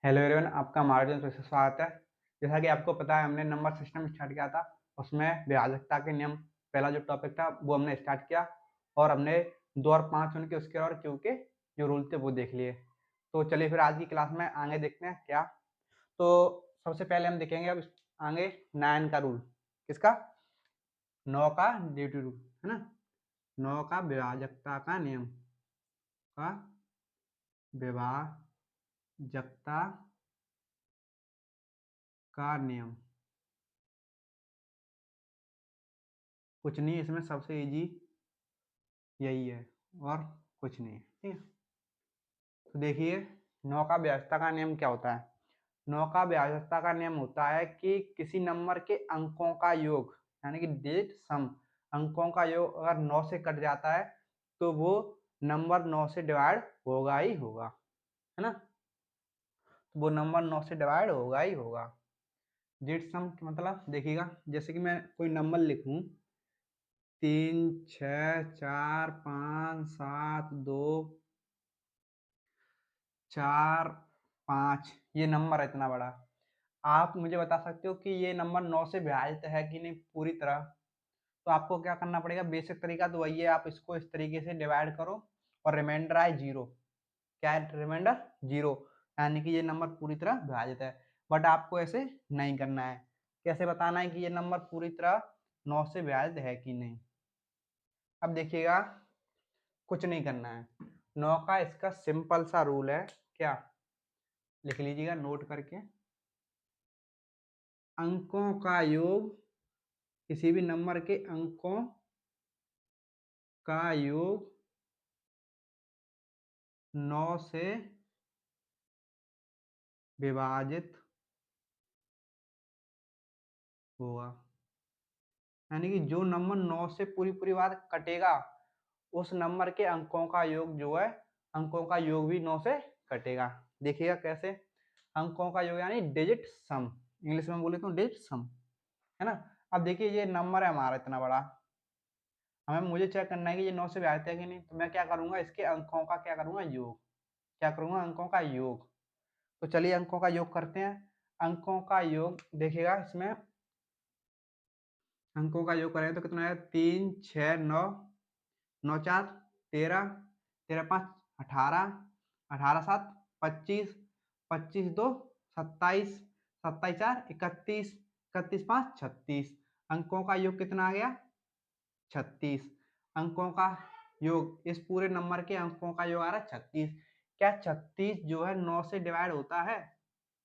Hello everyone, आपका हमारे channel पर स्वागत है। जैसा कि आपको पता है, हमने नंबर सिस्टम स्टार्ट किया था। उसमें विभाजकता के नियम पहला जो टॉपिक था वो हमने स्टार्ट किया, और हमने 2 और 5 उनके उसके और क्यू के जो रूल थे वो देख लिए। तो चलिए फिर आज की क्लास में आगे देखते हैं क्या। तो सबसे पहले हम देखेंगे अब आगे 9 का रूल। किसका? 9 का ड्यूटी रूल, है ना। 9 का विभाजकता का नियम का विभाजकता का नियम। कुछ नहीं, इसमें सबसे इजी यही है और कुछ नहीं है, ठीक है। तो देखिए, 9 का व्यवस्था का नियम क्या होता है। 9 का व्यवस्था का नियम होता है कि किसी नंबर के अंकों का योग, यानी कि डिजिट सम, अंकों का योग अगर 9 से कट जाता है तो वो नंबर 9 से डिवाइड होगा ही होगा, है ना। तो वो नंबर 9 से डिवाइड होगा ही होगा। डिजिट सम मतलब देखिएगा, जैसे कि मैं कोई नंबर लिखूं 3 6 4 5 7 2 4 5, ये नंबर है इतना बड़ा। आप मुझे बता सकते हो कि ये नंबर 9 से विभाजित है कि नहीं पूरी तरह। तो आपको क्या करना पड़ेगा, बेसिक तरीका तो वही है, आप इसको इस तरीके से डिवाइड करो और रिमाइंडर आए 0। क्या है रिमाइंडर? 0, यानी कि ये नंबर पूरी तरह विभाजित है। बट आपको ऐसे नहीं करना है। कैसे बताना है कि ये नंबर पूरी तरह 9 से विभाजित है कि नहीं। अब देखिएगा, कुछ नहीं करना है। 9 का इसका सिंपल सा रूल है, क्या, लिख लीजिएगा नोट करके। अंकों का योग, किसी भी नंबर के अंकों का योग 9 से विभाजित होगा। यानी कि जो नंबर 9 से पूरी पूरी बार कटेगा, उस नंबर के अंकों का योग जो है, अंकों का योग भी 9 से कटेगा। देखिएगा कैसे। अंकों का योग यानी डिजिट सम, इंग्लिश में बोले तो डिजिट सम, है ना। अब देखिए, ये नंबर है हमारा इतना बड़ा, हमें मुझे चेक करना है कि ये 9 से विभाजित है कि नहीं। तो मैं क्या करूंगा, इसके अंकों का क्या करूंगा, योग। क्या करूंगा, अंकों का योग। तो चलिए अंकों का योग करते हैं। अंकों का योग देखिएगा, इसमें अंकों का योग करेंगे तो कितना है, 3 6 9, 9 4 13, 13 5 18, 18 7 25, 25 2 27, 27 4 31, 31 5 36। अंकों का योग कितना आ गया, 36। अंकों का योग, इस पूरे नंबर के अंकों का योग आ रहा है 36। क्या 36 जो है 9 से डिवाइड होता है?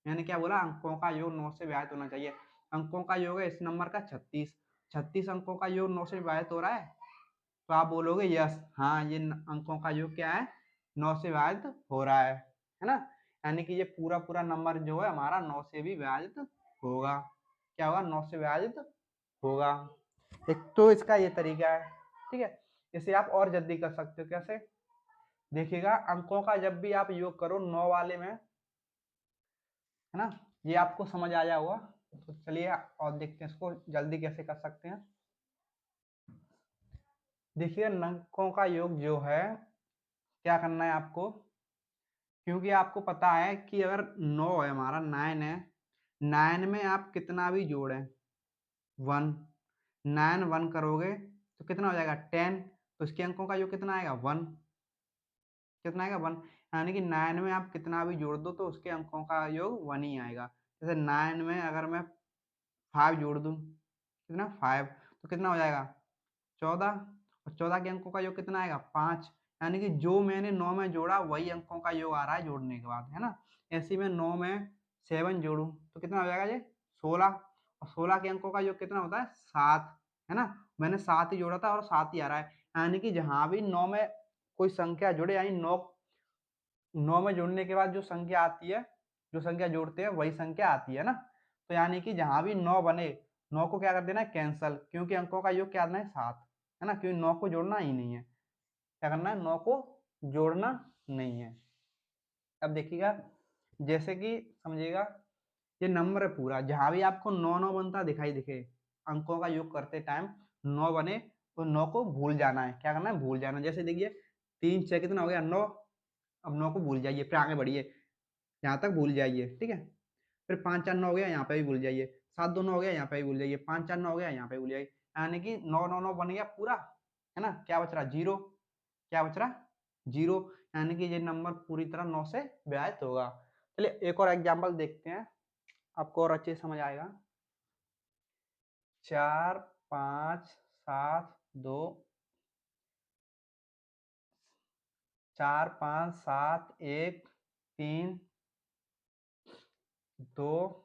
मैंने क्या बोला, अंकों का योग 9 से विभाजित होना चाहिए। अंकों का योग है इस नंबर का 36। 36 अंकों का योग 9 से विभाजित हो रहा है। तो आप बोलोगे यस, हाँ ये अंकों का योग क्या है, 9 से विभाजित हो रहा है ना। यानी कि ये पूरा पूरा नंबर जो है हमारा 9 से भी विभाजित होगा। क्या होगा, 9 से विभाजित होगा। एक तो इसका ये तरीका है, ठीक है। इसे आप और जल्दी कर सकते हो। कैसे? देखिएगा, अंकों का जब भी आप योग करो 9 वाले में, है ना, ये आपको समझ आया होगा। तो चलिए और देखते हैं इसको जल्दी कैसे कर सकते हैं। देखिए, अंकों का योग जो है, क्या करना है आपको, क्योंकि आपको पता है कि अगर 9 है हमारा, 9 है, 9 में आप कितना भी जोड़ें, 1, 9 1 करोगे तो कितना हो जाएगा, 10। तो इसके अंकों का योग कितना आएगा, 1। कितना आएगा, 1। यानी कि 9 में आप कितना भी जोड़ दो तो उसके अंकों का योग 1 ही आएगा। जैसे 9 में अगर मैं 5 जोड़ दूं, कितना, 5, तो कितना हो जाएगा, 14। और 14 के अंकों का योग कितना आएगा, 5। यानी कि जो मैंने 9 में जोड़ा वही अंकों का योग आ रहा है जोड़ने के बाद, है ना। ऐसे ही मैं 9 में 7 जोड़ूं तो कितना हो जाएगा, ये 16। और 16 के अंकों का योग कितना होता है, 7, है ना। मैंने 7 ही जोड़ा था और 7 ही आ रहा है। यानी कि जहां भी 9 में कोई संख्या जुड़े, यानी 9 में जुड़ने के बाद जो संख्या आती है, जो संख्या जोड़ते हैं वही संख्या आती है ना। तो यानी कि जहां भी 9 बने, 9 को क्या कर देना है, कैंसल, क्योंकि अंकों का योग क्या आना है, 7, है ना। क्योंकि 9 को जोड़ना ही नहीं है। क्या करना है, 9 को जोड़ना नहीं है। अब देखिएगा, जैसे कि समझिएगा, ये नंबर है पूरा, जहां भी आपको 9 9 बनता दिखाई दिखे अंकों का योग करते टाइम, 9 बने, तो 9 को भूल जाना है। क्या करना है, भूल जाना। जैसे देखिए 3 6 कितना हो गया, 9। अब 9 को भूल जाइए, फिर आगे बढ़िए। यहाँ तक भूल जाइए, ठीक है। फिर 5 4 9 हो गया, यहाँ पे भी भूल जाइए। 7 2 9 हो गया, यहाँ पे भी भूल जाइए। 5 4 9 हो गया, यहाँ पे भूल जाइए। यानी कि 9 9 9 बन गया पूरा, है ना। क्या बच रहा? 0। क्या बच रहा? 0। यानी कि ये नंबर पूरी तरह 9 से विभाजित होगा। चलिए एक और एग्जाम्पल देखते हैं, आपको और अच्छे से समझ आएगा। 4 5 7 2 4 5 7 1 3 2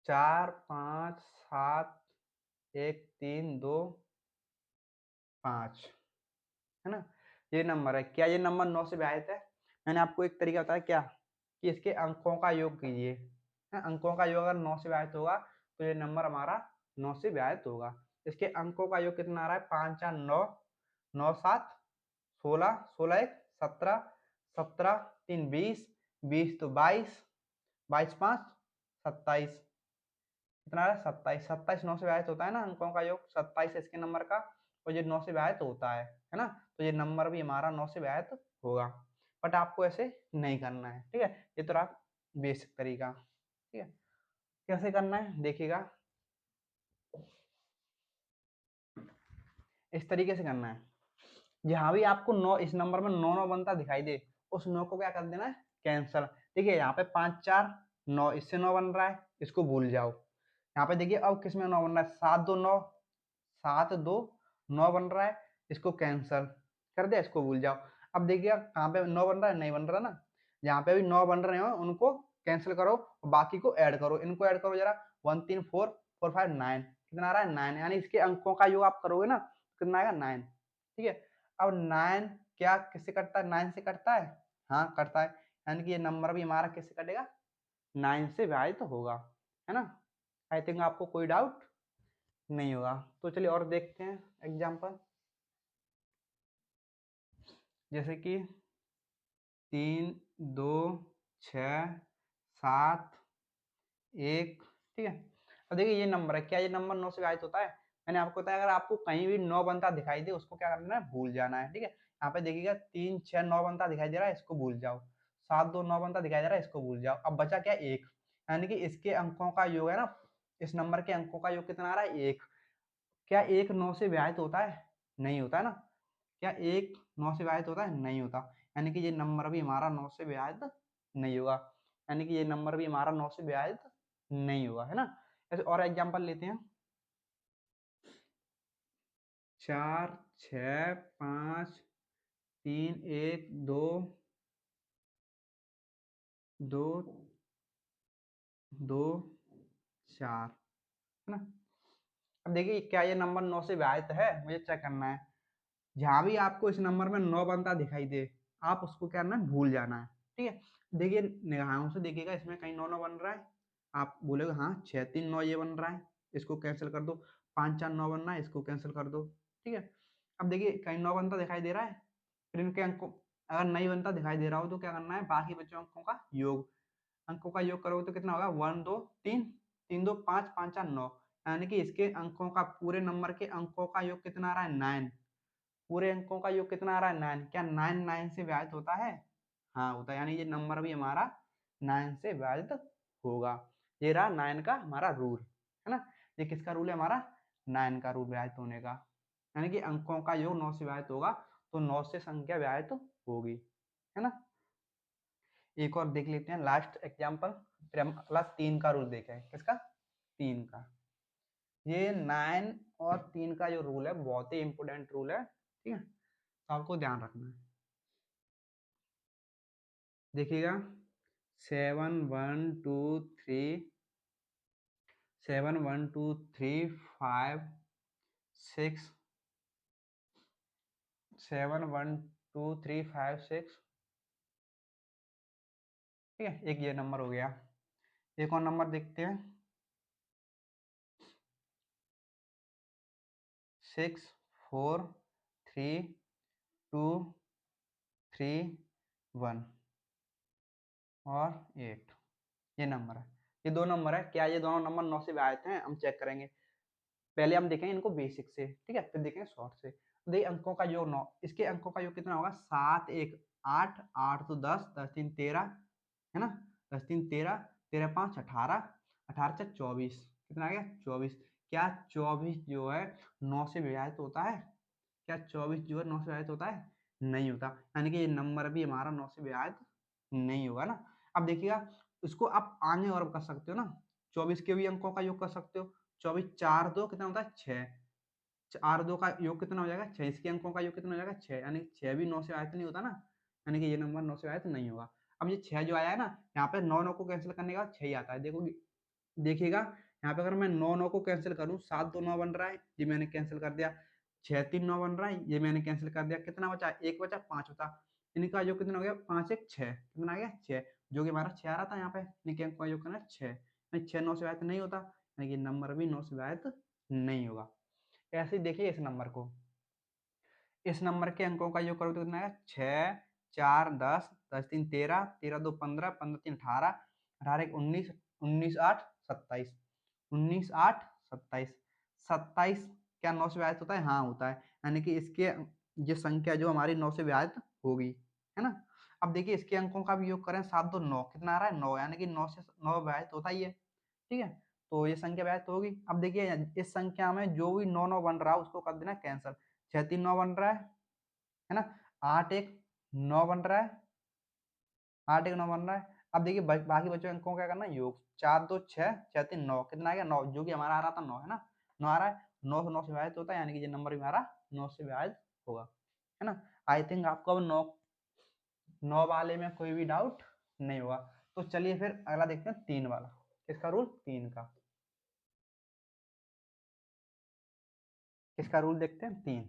4 5 7 1 3 2 5, है ना। ये नंबर है। क्या ये नंबर 9 से विभाजित है? मैंने आपको एक तरीका बताया क्या, कि इसके अंकों का योग कीजिए। अंकों का योग अगर 9 से विभाजित होगा तो ये नंबर हमारा 9 से विभाजित होगा। इसके अंकों का योग कितना आ रहा है? 5 4 9 9 7 16 16 1 17 17 3 20 20 तो 22 22 5 27, कितना आ रहा है? 27 27 9 से विभाजित होता है ना अंकों का योग, 27 इसके नंबर का, और ये 9 से विभाजित होता है ना। तो ये नंबर भी हमारा 9 से विभाजित होगा। बट आपको ऐसे नहीं करना है, ठीक है। ये तो रहा बेसिक तरीका, ठीक है। कैसे करना है देखिएगा, इस तरीके से करना है। जहां भी आपको 9 इस नंबर में 9 9 बनता दिखाई दे, उस 9 को क्या कर देना है? कैंसल। देखिए यहाँ पे 5 4 9, इससे 9 बन रहा है, इसको भूल जाओ। यहाँ पे देखिए अब किसमें 9 बन रहा है? 7 2 9 7 2 9 बन रहा है, इसको कैंसल कर दिया, इसको भूल जाओ। अब देखिए कहाँ पे 9 बन रहा है? नहीं बन रहा ना। जहाँ पे भी 9 बन रहे हो उनको कैंसिल करो, बाकी को ऐड करो। इनको ऐड करो जरा, 1 3 4 4 5 9, कितना आ रहा है? 9। यानी इसके अंकों का योग आप करोगे ना, कितना आएगा? 9, ठीक है। अब 9 क्या किससे कटता है? 9 से कटता है, हाँ करता है। यानी कि ये नंबर भी हमारा किससे कटेगा? 9 से विभाजित होगा, है ना। आई थिंक आपको कोई डाउट नहीं होगा। तो चलिए और देखते हैं एग्जाम्पल, जैसे कि 3 2 6 7 1, ठीक है। अब देखिए ये नंबर है, क्या ये नंबर 9 से विभाजित होता है? मैंने आपको बताया अगर आपको कहीं भी 9 बनता दिखाई दे, उसको क्या करना है? भूल जाना है, ठीक है। यहाँ पे देखिएगा 3 6 9 बनता दिखाई दे रहा है, इसको भूल जाओ। 7 2 9 बनता दिखाई दे रहा है, इसको भूल जाओ। अब बचा क्या? 1। यानी कि इसके अंकों का योग है ना, इस नंबर के अंकों का योग कितना आ रहा है? 1। क्या 1 9 से विभाजित होता है? नहीं होता है ना। क्या 1 9 से विभाजित होता है? नहीं होता। यानी कि ये नंबर भी हमारा 9 से विभाजित नहीं होगा। यानी कि ये नंबर भी हमारा 9 से विभाजित नहीं होगा, है ना। ऐसे और एग्जांपल लेते हैं। 4 6 5 3 1 2 2 2 4, है ना। अब देखिए क्या ये नंबर 9 से विभाजित है? मुझे चेक करना है। जहां भी आपको इस नंबर में 9 बनता दिखाई दे, आप उसको क्या करना है? भूल जाना है, ठीक है। देखिए निगाहों से देखिएगा, इसमें कहीं 9 9 बन रहा है, आप बोलेगे हाँ 6 3 9 ये बन रहा है, इसको कैंसिल कर दो। 5 4 9 बन रहा है, इसको कैंसिल कर दो, ठीक है। अब देखिए कहीं 9 बनता दिखाई दे रहा है, फिर इनके अंकों अगर नहीं बनता दिखाई दे रहा हो तो क्या करना है? बाकी बचे अंकों का योग, अंकों का योग करोगे तो कितना होगा? 1 2 3 3 2 5 5 4 9, यानी कि इसके अंकों का, पूरे नंबर के अंकों का योग कितना आ रहा है? 9। पूरे अंकों का योग कितना आ रहा है? 9। क्या 9 9 से विभाजित होता है? हाँ होता है। यानी ये नंबर भी हमारा 9 से विभाजित होगा। ये रहा 9 का हमारा रूल, है ना। ये किसका रूल है? हमारा 9 का रूल विभाजित होने का। यानी कि अंकों का योग 9 से विभाजित होगा तो 9 से संख्या विभाजित होगी, है ना। एक और देख लेते हैं लास्ट एग्जाम्पल, फिर हम अगला 3 का रूल देखें। किसका? 3 का। ये 9 और 3 का जो रूल है बहुत ही इंपोर्टेंट रूल है, ठीक है। तो आपको ध्यान रखना है। देखिएगा 7 1 2 3 7 1 2 3 5 6 7 1 2 3 5 6, ठीक है। एक ये नंबर हो गया। एक और नंबर देखते हैं, 6 4 3 2 3 1 और 8, ये नंबर है। ये दो नंबर है। क्या ये दोनों नंबर 9 से विभाजित हैं? हम चेक करेंगे। पहले हम देखेंगे इनको बेसिक से, ठीक है, फिर देखेंगे शॉर्ट से। देखिए अंकों का योग 9, इसके अंकों का योग कितना होगा? 7 1 8, 8 तो 10, 10 3 13, है ना, 10 3 13, 13 5 18, 18 4 24, कितना आ गया 24। क्या 24 जो है 9 से विभाजित होता है? क्या 24 जो है 9 से विभाजित होता है? नहीं होता, यानी कि ये नंबर भी हमारा 9 से विभाजित नहीं होगा ना। अब देखिएगा, इसको आप आगे और कर सकते हो ना, 24 के भी अंकों का योग कर सकते हो। 24 4 2 कितना होता है 6, 4 2 का योग कितना हो जाएगा 6, इसके अंकों का योग कितना हो जाएगा 6, यानी 6 भी 9 से विभाजित नहीं होता ना, यानी कि ये नंबर 9 से विभाजित नहीं होगा। अब ये 6 जो आया है ना, यहाँ पे 9 9 को कैंसिल करने के बाद 6 ही आता है। देखो देखिएगा, यहाँ पे अगर मैं 9 9 को कैंसिल करूँ, 7 2 9 बन रहा है, ये मैंने कैंसिल कर दिया। 6 3 9 बन रहा है, ये मैंने कैंसिल कर दिया। कितना बचा? 1 बचा, 5 बचा। इनका योग कितना हो गया? 5 1 6, कितना आ गया 6, जो कि हमारा 6 आ रहा था यहाँ पे। इनके अंक का योग करना है 6, 6 9 से विभाजित नहीं होता, यानी कि नंबर भी 9 से विभाजित नहीं होगा। ऐसे ही देखिए इस नंबर को, इस नंबर के अंकों का योग करो तो कितना आएगा 6 4 10, 10 3 13, 13 2 15, 15 3 18, 18 1 19, 19 8 27, 19 8 27, 27 क्या 9 से विभाजित होता है? हाँ होता है, यानी कि इसके ये संख्या जो हमारी 9 से विभाजित होगी, है ना। अब देखिए इसके अंकों का भी योग करें, 7 2 9, कितना आ रहा है 9, यानी कि 9 से 9 विभाजित होता ही है, ठीक है। तो ये संख्या विभाजित होगी। अब देखिए इस संख्या में जो भी 9 9 बन रहा है उसको कर देना कैंसिल। 6 3 9 बन रहा है ना, 8 1 9 बन रहा है, 8 1 9 बन रहा है। अब देखिए बाकी बच्चों अंकों क्या करना है योग, 4 2 6, 6 3 9, कितना आ गया 9, जो कि हमारा आ रहा था 9, है ना, 9 आ रहा है। 9 से 9 से विभाजित होता है, यानी कि ये नंबर भी हमारा 9 से विभाजित होगा, है ना। आई थिंक आपको अब 9 वाले में कोई भी डाउट नहीं होगा। तो चलिए फिर अगला देखते हैं 3 वाला। किसका रूल? 3 का। किसका रूल देखते हैं?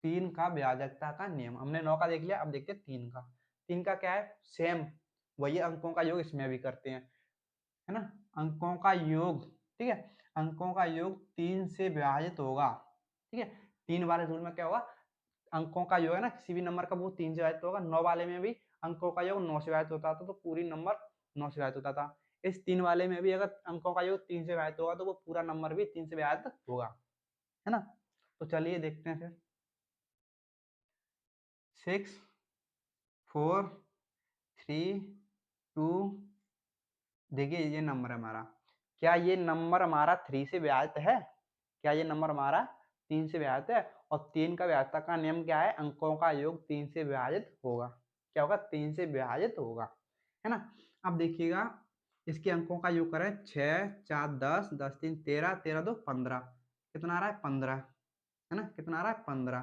3 का ब्याजकता का नियम। हमने 9 का देख लिया, अब देखते हैं 3 का। 3 का क्या है? सेम वही अंकों का योग इसमें भी करते हैं, है ना। अंकों का योग, ठीक है, अंकों का योग 3 से विभाजित होगा, ठीक है। 3 वाले रूल में क्या होगा? अंकों का योग है ना किसी भी नंबर का, वो 3 से विभाजित होगा। 9 वाले में भी अंकों का योग 9 से विभाजित होता था, तो पूरी नंबर 9 से विभाजित होता था। इस 3 वाले में भी अगर अंकों का योग 3 से विभाजित होगा तो वो पूरा नंबर भी 3 से विभाजित होगा, है ना। तो चलिए देखते हैं फिर। 6 4 3 2, देखिए ये नंबर है हमारा। क्या ये नंबर हमारा 3 से विभाजित है? क्या ये नंबर हमारा 3 से विभाजित है? और 3 का विभाज्यता का नियम क्या है? अंकों का योग 3 से विभाजित होगा। क्या होगा? 3 से विभाजित होगा, है ना। अब देखिएगा इसके अंकों का योग करें, 6 4 10, 10 3 13, 13 2 15, कितना आ रहा है 15, है ना, कितना आ रहा है 15।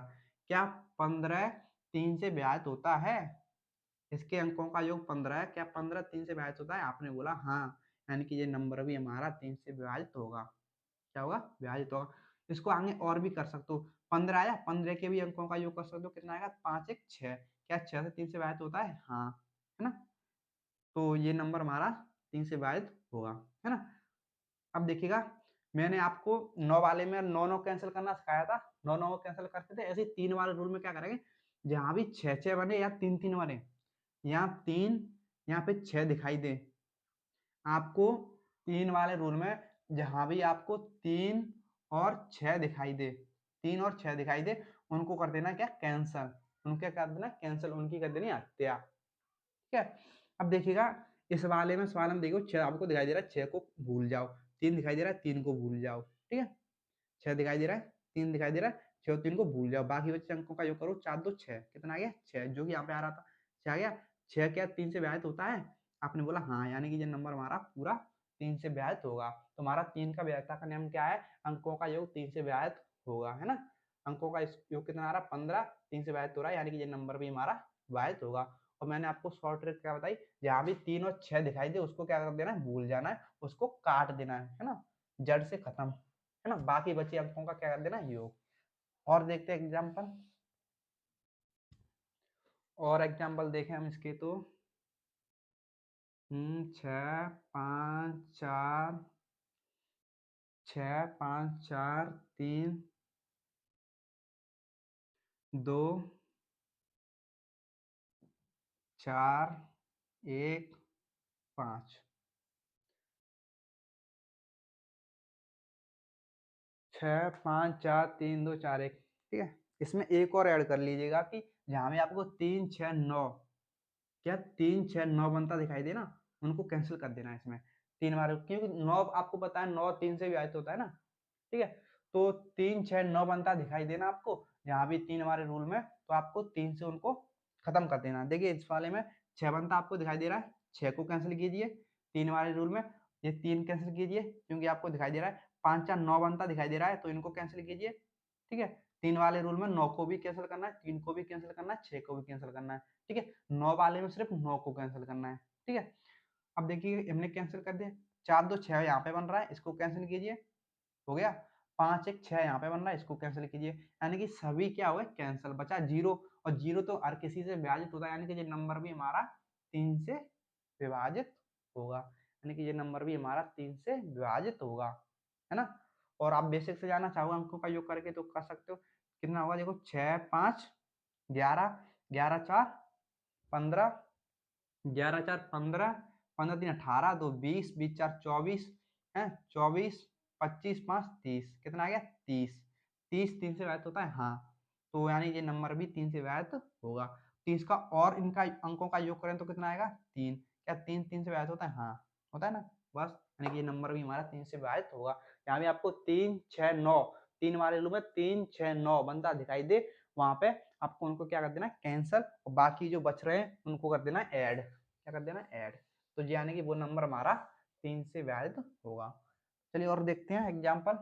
क्या 15 3 से विभाजित होता है? इसके अंकों का योग 15 है, क्या 15 3 से विभाजित होता है? आपने बोला हाँ, यानी कि ये नंबर भी हमारा 3 से विभाजित होगा। क्या होगा? विभाजित होगा। इसको आगे और भी कर सकते हो, 15 आया, 15 के भी अंकों का योग कर सकते हो, कितना आएगा 5 1 6, क्या 6 से 3 से विभाजित होता है? हाँ, है ना। तो ये नंबर हमारा 3 से विभाजित होगा, है ना। अब देखिएगा मैंने आपको 9 वाले में 9 9 कैंसिल करना सिखाया था, 9 9 को कैंसिल करते थे। ऐसे ही 3 वाले रूल में क्या करेंगे, जहां भी 6 6 बने या 3 3 बने, यहाँ 3, यहाँ पे 6 दिखाई दे, आपको 3 वाले रूल में जहां भी आपको 3 और 6 दिखाई दे, 3 और 6 दिखाई दे, उनको कर देना क्या? कैंसल। उनके कर देना कैंसल, उनकी कर देनी हत्या, ठीक है। अब देखिएगा इस वाले में, सवाल में देखो 6 आपको दिखाई दे रहा है, 6 को भूल जाओ। 3 दिखाई दे रहा है, 3 को भूल जाओ, ठीक है। 6 दिखाई दे रहा है, 3 दिखाई दे रहा है, 6 और 3 को भूल जाओ। बाकी बचे अंकों का योग करो, 4 2 6, कितना आ गया 6, जो कि यहाँ पे आ रहा था 6 आ गया। 6 क्या 3 से विभाजित होता है? आपने बोला हाँ, यानी कि ये नंबर हमारा पूरा 3 से विभाजित होगा। तो हमारा 3 का विभाज्यता का नियम क्या है? अंकों का योग 3 से विभाजित होगा, है ना। अंकों का योग कितना आ रहा है? 15, 3 से विभाजित हो रहा है, यानी कि ये नंबर भी हमारा विभाजित होगा। और मैंने आपको शॉर्ट ट्रिक क्या बताई, जहां भी 3 और 6 दिखाई दे उसको क्या कर देना है? भूल जाना है, उसको काट देना है ना, जड़ से खत्म, है ना। बाकी बचे अंकों का क्या कर देना? योग। और देखते हैं एग्जाम्पल, और एग्जाम्पल देखें हम इसके तो 6 5 4, 6 5 4 3 2 4 1 5, 6 5 4 3 2 4 1, ठीक है। इसमें एक और ऐड कर लीजिएगा कि जहाँ भी आपको 3 6 9 क्या 3 6 9 बनता दिखाई दे ना, उनको कैंसिल कर देना है इसमें। 3 बार, क्योंकि 9 आपको पता है 9 3 से विभाजित होता है ना, ठीक है। तो 3 6 9 बनता दिखाई देना आपको, यहाँ भी 3 हमारे रूल में, तो आपको 3 से उनको खत्म कर देना। देखिए इस वाले में 6 बनता आपको दिखाई दे रहा है, 6 को कैंसिल कीजिए 3 हमारे रूल में, ये 3 कैंसिल कीजिए क्योंकि आपको दिखाई दे रहा है। 5 4 9 बनता दिखाई दे रहा है, तो इनको कैंसिल कीजिए, ठीक है। 3 वाले रूल में 9 को भी कैंसिल करना है, 3 को भी कैंसिल करना है, 6 को भी कैंसिल करना है, ठीक है। 9 वाले में सिर्फ 9 को कैंसिल करना है, ठीक है। अब देखिए हमने कैंसिल कर दिया, 4 2 6 यहाँ पे बन रहा है, इसको कैंसिल कीजिए, हो गया। 5 1 6 यहाँ पे बन रहा है, इसको कैंसिल कीजिए, यानी कि सभी क्या हुए कैंसिल, बचा 0, और 0 तो हर किसी से विभाजित होता है, यानी कि ये नंबर भी हमारा 3 से विभाजित होगा, यानी कि ये नंबर भी हमारा 3 से विभाजित होगा, है ना। और आप बेसिक से जाना चाहोगे अंकों का योग करके तो कर सकते हो। कितना होगा देखो, 6 5 11 11 4 15, 11 4 15, 15 3 18, 2 20, 20 4 24 है, 24 25 5 30, कितना आ गया 30, 30 3 से विभाजित होता है, हाँ। तो यानी ये नंबर भी 3 से विभाजित होगा। 30 का और इनका अंकों का योग करें तो कितना आएगा 3, क्या 3 3 से विभाजित होता है, हाँ होता है ना, बस। यानी कि ये नंबर भी हमारा 3 से विभाजित होगा। यहाँ भी आपको 3 6 9, 3 वाले रूप में 3 6 9 बनता दिखाई दे, वहां पे आपको उनको क्या कर देना कैंसल, और बाकी जो बच रहे हैं उनको कर देना ऐड, क्या कर देना ऐड। तो यानी कि वो नंबर हमारा 3 से विभाजित होगा। चलिए और देखते हैं एग्जाम्पल,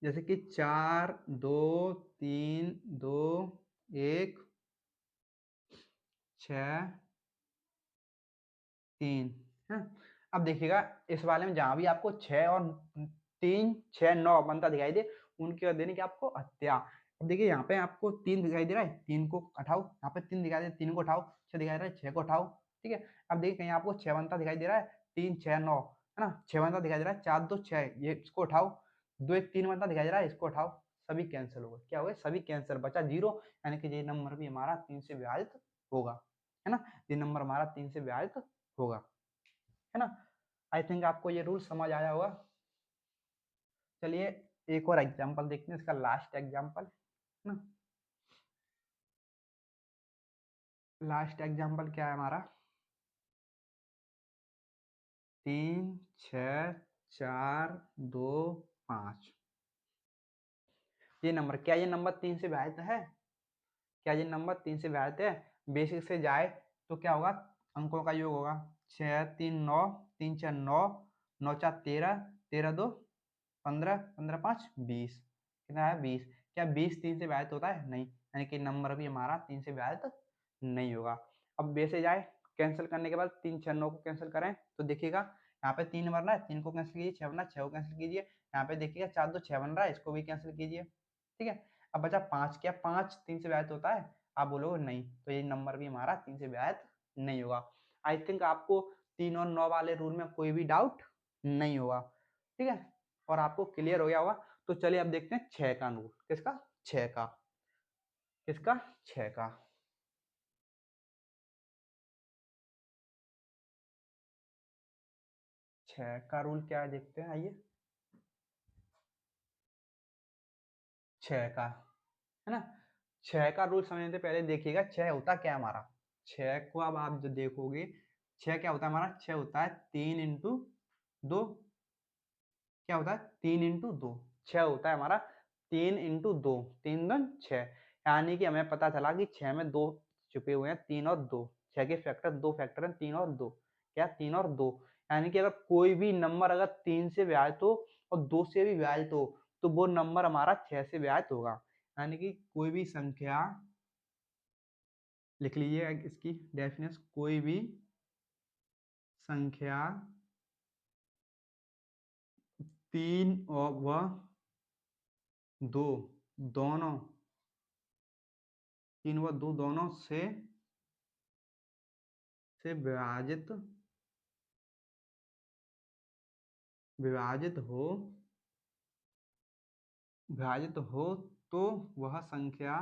जैसे कि 4 2 3 2 1 6 3 है। अब देखिएगा इस वाले में जहां भी आपको 6 और 3 6 9 बनता दिखाई दे, उनकी देने की आपको हत्या। अब देखिए यहाँ पे आपको 3 दिखाई दे रहा है, 3 को हटाओ, यहाँ पे 3 दिखाई दे, 3 को उठाओ, 6 दिखाई दे रहा है, 6 को उठाओ, ठीक है। अब देखिए कहीं आपको 6 बनता दिखाई दे रहा है, 3 6 9 है ना, 6 बनता दिखाई दे रहा है, 4 2 6, ये इसको उठाओ, 2 1 3 बनता दिखाई दे रहा है, इसको उठाओ, सभी कैंसिल हो गए, क्या हो गए सभी कैंसिल, बचा 0, यानी कि ये नंबर भी हमारा 3 से विभाजित होगा, है ना। ये नंबर हमारा 3 से विभाजित होगा, है ना। आई थिंक आपको ये रूल समझ आया होगा। चलिए एक और एग्जांपल देखते हैं, इसका लास्ट एग्जांपल, है ना। लास्ट एग्जांपल क्या है हमारा, 3 6 4 2 5, ये नंबर, क्या ये नंबर 3 से विभाजित है, क्या ये नंबर 3 से विभाजित है। बेसिक से जाए तो क्या होगा, अंकों का योग होगा, 6 3 9, 3 4 9, 9 4 13, 13 2 15, 15 5 20, कितना है 20, क्या 20 3 से विभाजित होता है, नहीं, यानी कि नंबर भी हमारा 3 से विभाजित नहीं होगा। अब बेसे जाए, कैंसिल करने के बाद 3 6 9 को कैंसिल करें तो देखिएगा यहाँ पे 3 बन रहा है, 3 को कैंसिल कीजिए, 6 बन रहा है, 6 को कैंसिल कीजिए, यहाँ पे देखिएगा 4 2 6 बन रहा है, इसको भी कैंसिल कीजिए, ठीक है। अब बचा 5, क्या 5 3 से विभाजित होता है, आप बोलोगे नहीं, तो ये नंबर भी हमारा 3 से विभाजित नहीं होगा। आई थिंक आपको 3 और 9 वाले रूल में कोई भी डाउट नहीं होगा, ठीक है, और आपको क्लियर हो गया होगा। तो चलिए अब देखते हैं 6 का रूल, किसका 6 का, किसका 6 का। 6 का रूल क्या है देखते हैं, आइए। 6 का, है ना। 6 का रूल समझने से पहले देखिएगा 6 होता क्या है हमारा, 6 को अब आप जो देखोगे, 6 क्या होता है हमारा, 6 होता है 3 इंटू 2, क्या होता है 3 इंटू 2, 6 होता है हमारा 3 इंटू 2, 3 2 6, यानी कि हमें पता चला कि 6 में 2 छुपे हुए हैं, 3 और 2, 6 के फैक्टर 2 फैक्टर हैं, 3 और 2, क्या 3 और 2, यानी कि अगर कोई भी नंबर अगर 3 से विभाजित हो और 2 से भी विभाजित हो तो वो नंबर हमारा 6 से विभाजित होगा। यानी कि कोई भी संख्या, लिख लीजिए इसकी डेफिनेशन, कोई भी संख्या 3 और वह 2 दोनों, 3 व 2 दोनों से विभाजित विभाजित हो विभाजित हो तो वह संख्या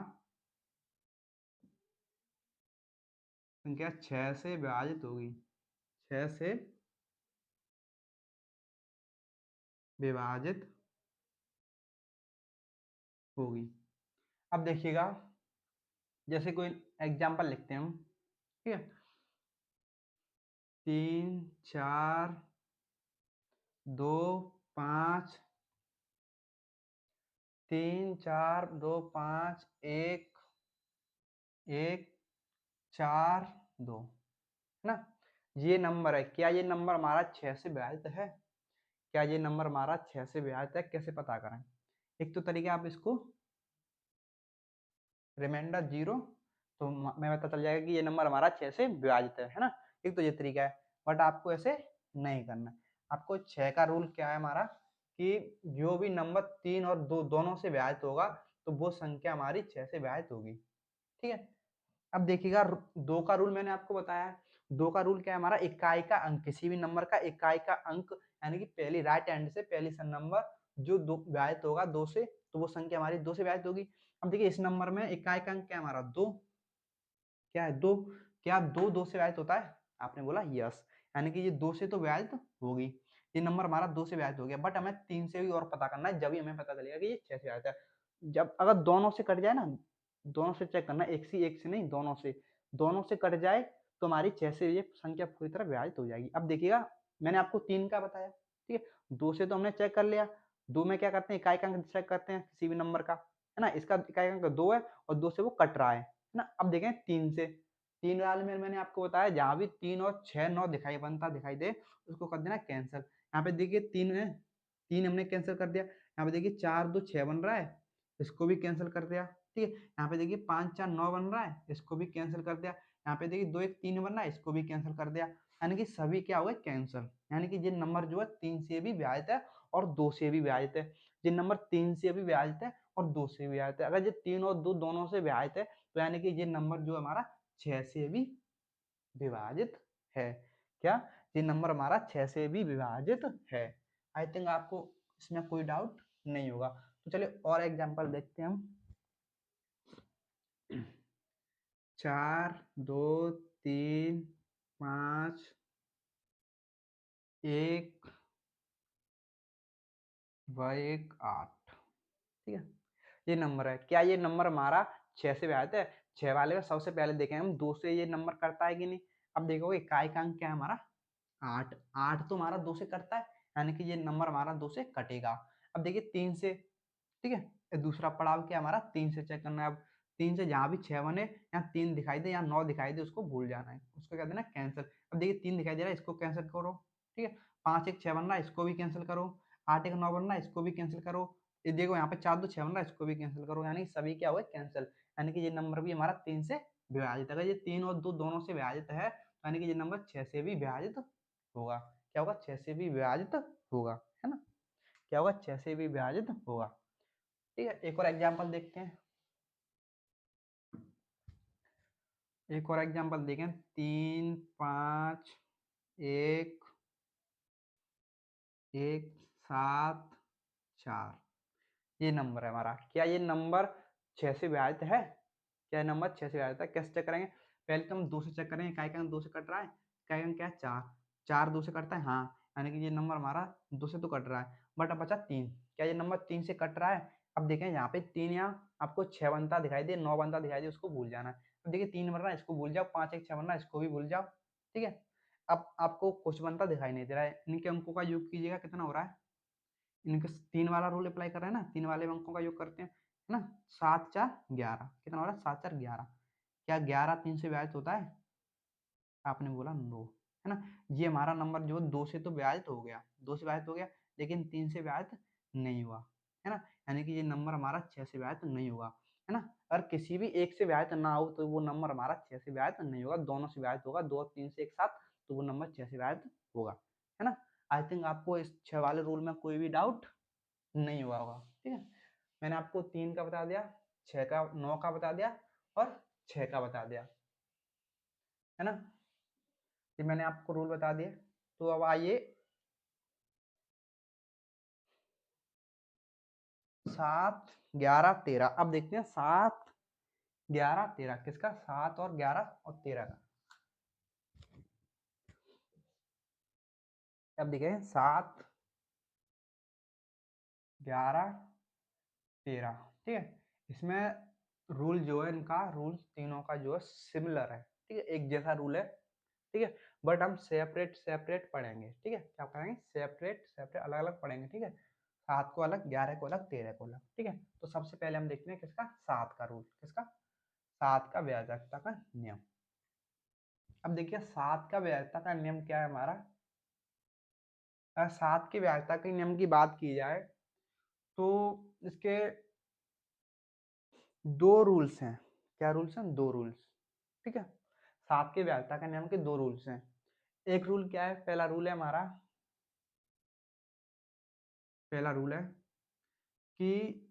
संख्या 6 से विभाजित होगी, 6 से विभाजित होगी। अब देखिएगा जैसे कोई एग्जाम्पल लिखते हैं हम, ठीक है। 3 4 2 5, 3 4 2 5 1 1 4 2, है ना। ये नंबर है, क्या ये नंबर हमारा 6 से विभाजित है? क्या ये नंबर हमारा 6 से विभाजित है? कैसे पता करें? एक तो तरीका आप इसको रिमाइंडर 0, तो मैं पता चल जाएगा कि ये नंबर हमारा 6 से विभाजित है ना। एक तो ये तरीका है, बट आपको ऐसे नहीं करना है। आपको 6 का रूल क्या है हमारा, कि जो भी नंबर 3 और 2 दोनों से विभाजित होगा तो वो संख्या हमारी 6 से विभाजित होगी, ठीक है। अब देखिएगा 2 का रूल मैंने आपको बताया है। 2 का रूल क्या है हमारा, इकाई का अंक, किसी भी नंबर का इकाई का अंक, यानी कि पहली राइट हैंड से पहली नंबर जो विभाजित होगा 2 से, तो वो संख्या हमारी 2 से विभाजित होगी। अब देखिए इस नंबर में इकाई का अंक क्या है हमारा, 2, क्या है 2। क्या 2 से विभाजित होता है? आपने बोला यस, यानी कि ये 2 से तो विभाजित होगी। ये नंबर हमारा 2 से विभाजित हो गया, बट हमें 3 से भी और पता करना है, जब ही हमें पता चलेगा कि ये 6 से विभाजित है। जब अगर दोनों से कट जाए ना, दोनों से चेक करना, एक से नहीं, दोनों से कट जाए तो हमारी 6 से ये संख्या पूरी तरह विभाजित हो जाएगी। अब देखिएगा मैंने आपको 3 का बताया, ठीक है। 2 से तो हमने चेक कर लिया। 2 में क्या करते हैं, इकाई का अंक चेक करते हैं किसी भी नंबर का, है ना। इसका इकाई का अंक 2 है और 2 से वो कट रहा है ना। अब देखें 3 से, 3 वाले में मैंने आपको बताया जहां भी 3 और 6 9 दिखाई दे उसको कर देना कैंसिल। यहाँ पे देखिए 3 है, 3 हमने कैंसिल कर दिया। यहाँ पे देखिए 4 2 6 बन रहा है, इसको भी कैंसिल कर दिया, ठीक है। यहाँ पे देखिए 5 4 9 बन रहा है, इसको भी कैंसिल कर दिया। यहाँ पे देखिए 2 1 3 बन रहा है, इसको भी कैंसिल कर दिया। यानी कि सभी क्या हो गए, कैंसिल। यानी कि ये नंबर जो है 3 से भी विभाजित है और 2 से भी विभाजित है। ये नंबर 3 से भी विभाजित है और 2 से भी विभाजित है। अगर ये 3 और 2 दोनों से विभाजित है तो यानी कि ये नंबर जो हमारा 6 से भी विभाजित है। क्या ये नंबर हमारा 6 से भी विभाजित है? आई थिंक आपको इसमें कोई डाउट नहीं होगा। तो चलिए और एग्जांपल देखते हैं हम। 4 2 3 5 1 1 8, ठीक है। ये नंबर है, क्या ये नंबर हमारा 6 से विभाजित है? 6 वाले में सबसे पहले देखें हम 2 से ये नंबर करता है कि नहीं। अब देखोगे इकाई का अंक क्या है हमारा, 8। 8 तो हमारा 2 से कटता है, यानी कि ये नंबर हमारा 2 से कटेगा। अब देखिए 3 से, ठीक है। दूसरा पड़ाव क्या हमारा, 3 से चेक करना है। अब 3 से जहां भी 6 बने, यहाँ 3 दिखाई दे या 9 दिखाई दे, उसको भूल जाना है, उसको क्या देना, कैंसिल। अब देखिए 3 दिखाई दे रहा है, इसको कैंसिल करो, ठीक है। 5 1 6 बन रहा है, इसको भी कैंसिल करो। 8 1 9 बन रहा है, इसको भी कैंसिल करो। ये देखो यहाँ पे 4 2 6 बन रहा है, इसको भी कैंसिल करो। यानी सभी क्या हुआ, कैंसिल। यानी कि ये नंबर भी हमारा 3 से विभाजित है। अगर ये 3 और 2 दोनों से विभाजित है, यानी कि ये नंबर 6 से भी विभाजित होगा। क्या होगा, 6 से भी विभाजित होगा, है ना। क्या होगा, 6 से भी विभाजित होगा, ठीक है। एक और एग्जांपल देखते हैं। एक और एग्जांपल देखें, 3 5 1 1 7 4, ये नंबर है हमारा। क्या ये नंबर 6 से विभाजित है? क्या ये नंबर 6 से विभाजित है? कैसे चेक करेंगे? पहले तो हम 2 से चेक करेंगे, इकाई का अंक 2 से कट रहा है। इकाई का अंक क्या है, 4। 4 2 से कटता है, हाँ। यानी कि ये नंबर हमारा 2 से तो कट रहा है, बट अब बचा 3। क्या ये नंबर 3 से कट रहा है? अब देखें यहाँ पे 3, यहाँ आपको 6 बनता दिखाई दे, 9 बनता दिखाई दे, उसको भूल जाना है। अब देखिए 3 बन रहा है, इसको भूल जाओ। 5 1 6 बन रहा है, इसको भी भूल जाओ, ठीक है। अब आपको कुछ बनता दिखाई नहीं दे रहा है, इनके अंकों का योग कीजिएगा, कितना हो रहा है। इनके 3 वाला रूल अप्लाई कर रहे हैं ना, 3 वाले अंकों का योग करते हैं, है ना। 7 4 11, कितना हो रहा है, 7 4 11। क्या 11 3 से विभाजित होता है? आपने बोला नो, है ना। ये हमारा नंबर जो 2 से तो विभाजित हो गया, 2 से विभाजित हो गया, लेकिन 3 से विभाजित नहीं हुआ, है ना। यानी कि ये नंबर हमारा 6 से विभाजित नहीं होगा, है ना। अगर किसी भी एक से विभाजित ना हो तो वो नंबर हमारा 6 से विभाजित नहीं होगा, दोनों से विभाजित होगा, 2 और 3 से एक साथ, तो वो नंबर 6 से विभाजित होगा, है ना। आई थिंक आपको इस 6 वाले रूल में कोई भी डाउट नहीं हुआ होगा, ठीक है। मैंने आपको 3 का बता दिया, 6 का, 9 का बता दिया और 6 का बता दिया, है ना। ये मैंने आपको रूल बता दिए। तो अब आइए 7 11 13, अब देखते हैं 7 11 13 किसका, 7 और 11 और 13 का। अब देखें 7 11 13, ठीक है। इसमें रूल जो है इनका, रूल तीनों का जो है सिमिलर है, ठीक है, एक जैसा रूल है, ठीक है, बट हम सेपरेट सेपरेट पढ़ेंगे, ठीक है, क्या पढ़ेंगे, सेपरेट सेपरेट अलग अलग पढ़ेंगे, ठीक है, 7 को अलग, 11 को अलग, 13 को अलग, ठीक है। तो सबसे पहले हम देखते हैं किसका, 7 का रूल, किसका, 7 का व्याज्यता का नियम। अब देखिए 7 का व्याज्यता का नियम क्या है हमारा, 7 की व्याज्यता के नियम की बात की जाए तो इसके दो रूल्स हैं। क्या रूल्स हैं, दो रूल्स, ठीक है, 7 के व्याज्यता के नियम के दो रूल्स हैं। एक रूल क्या है, पहला रूल है हमारा, पहला रूल है कि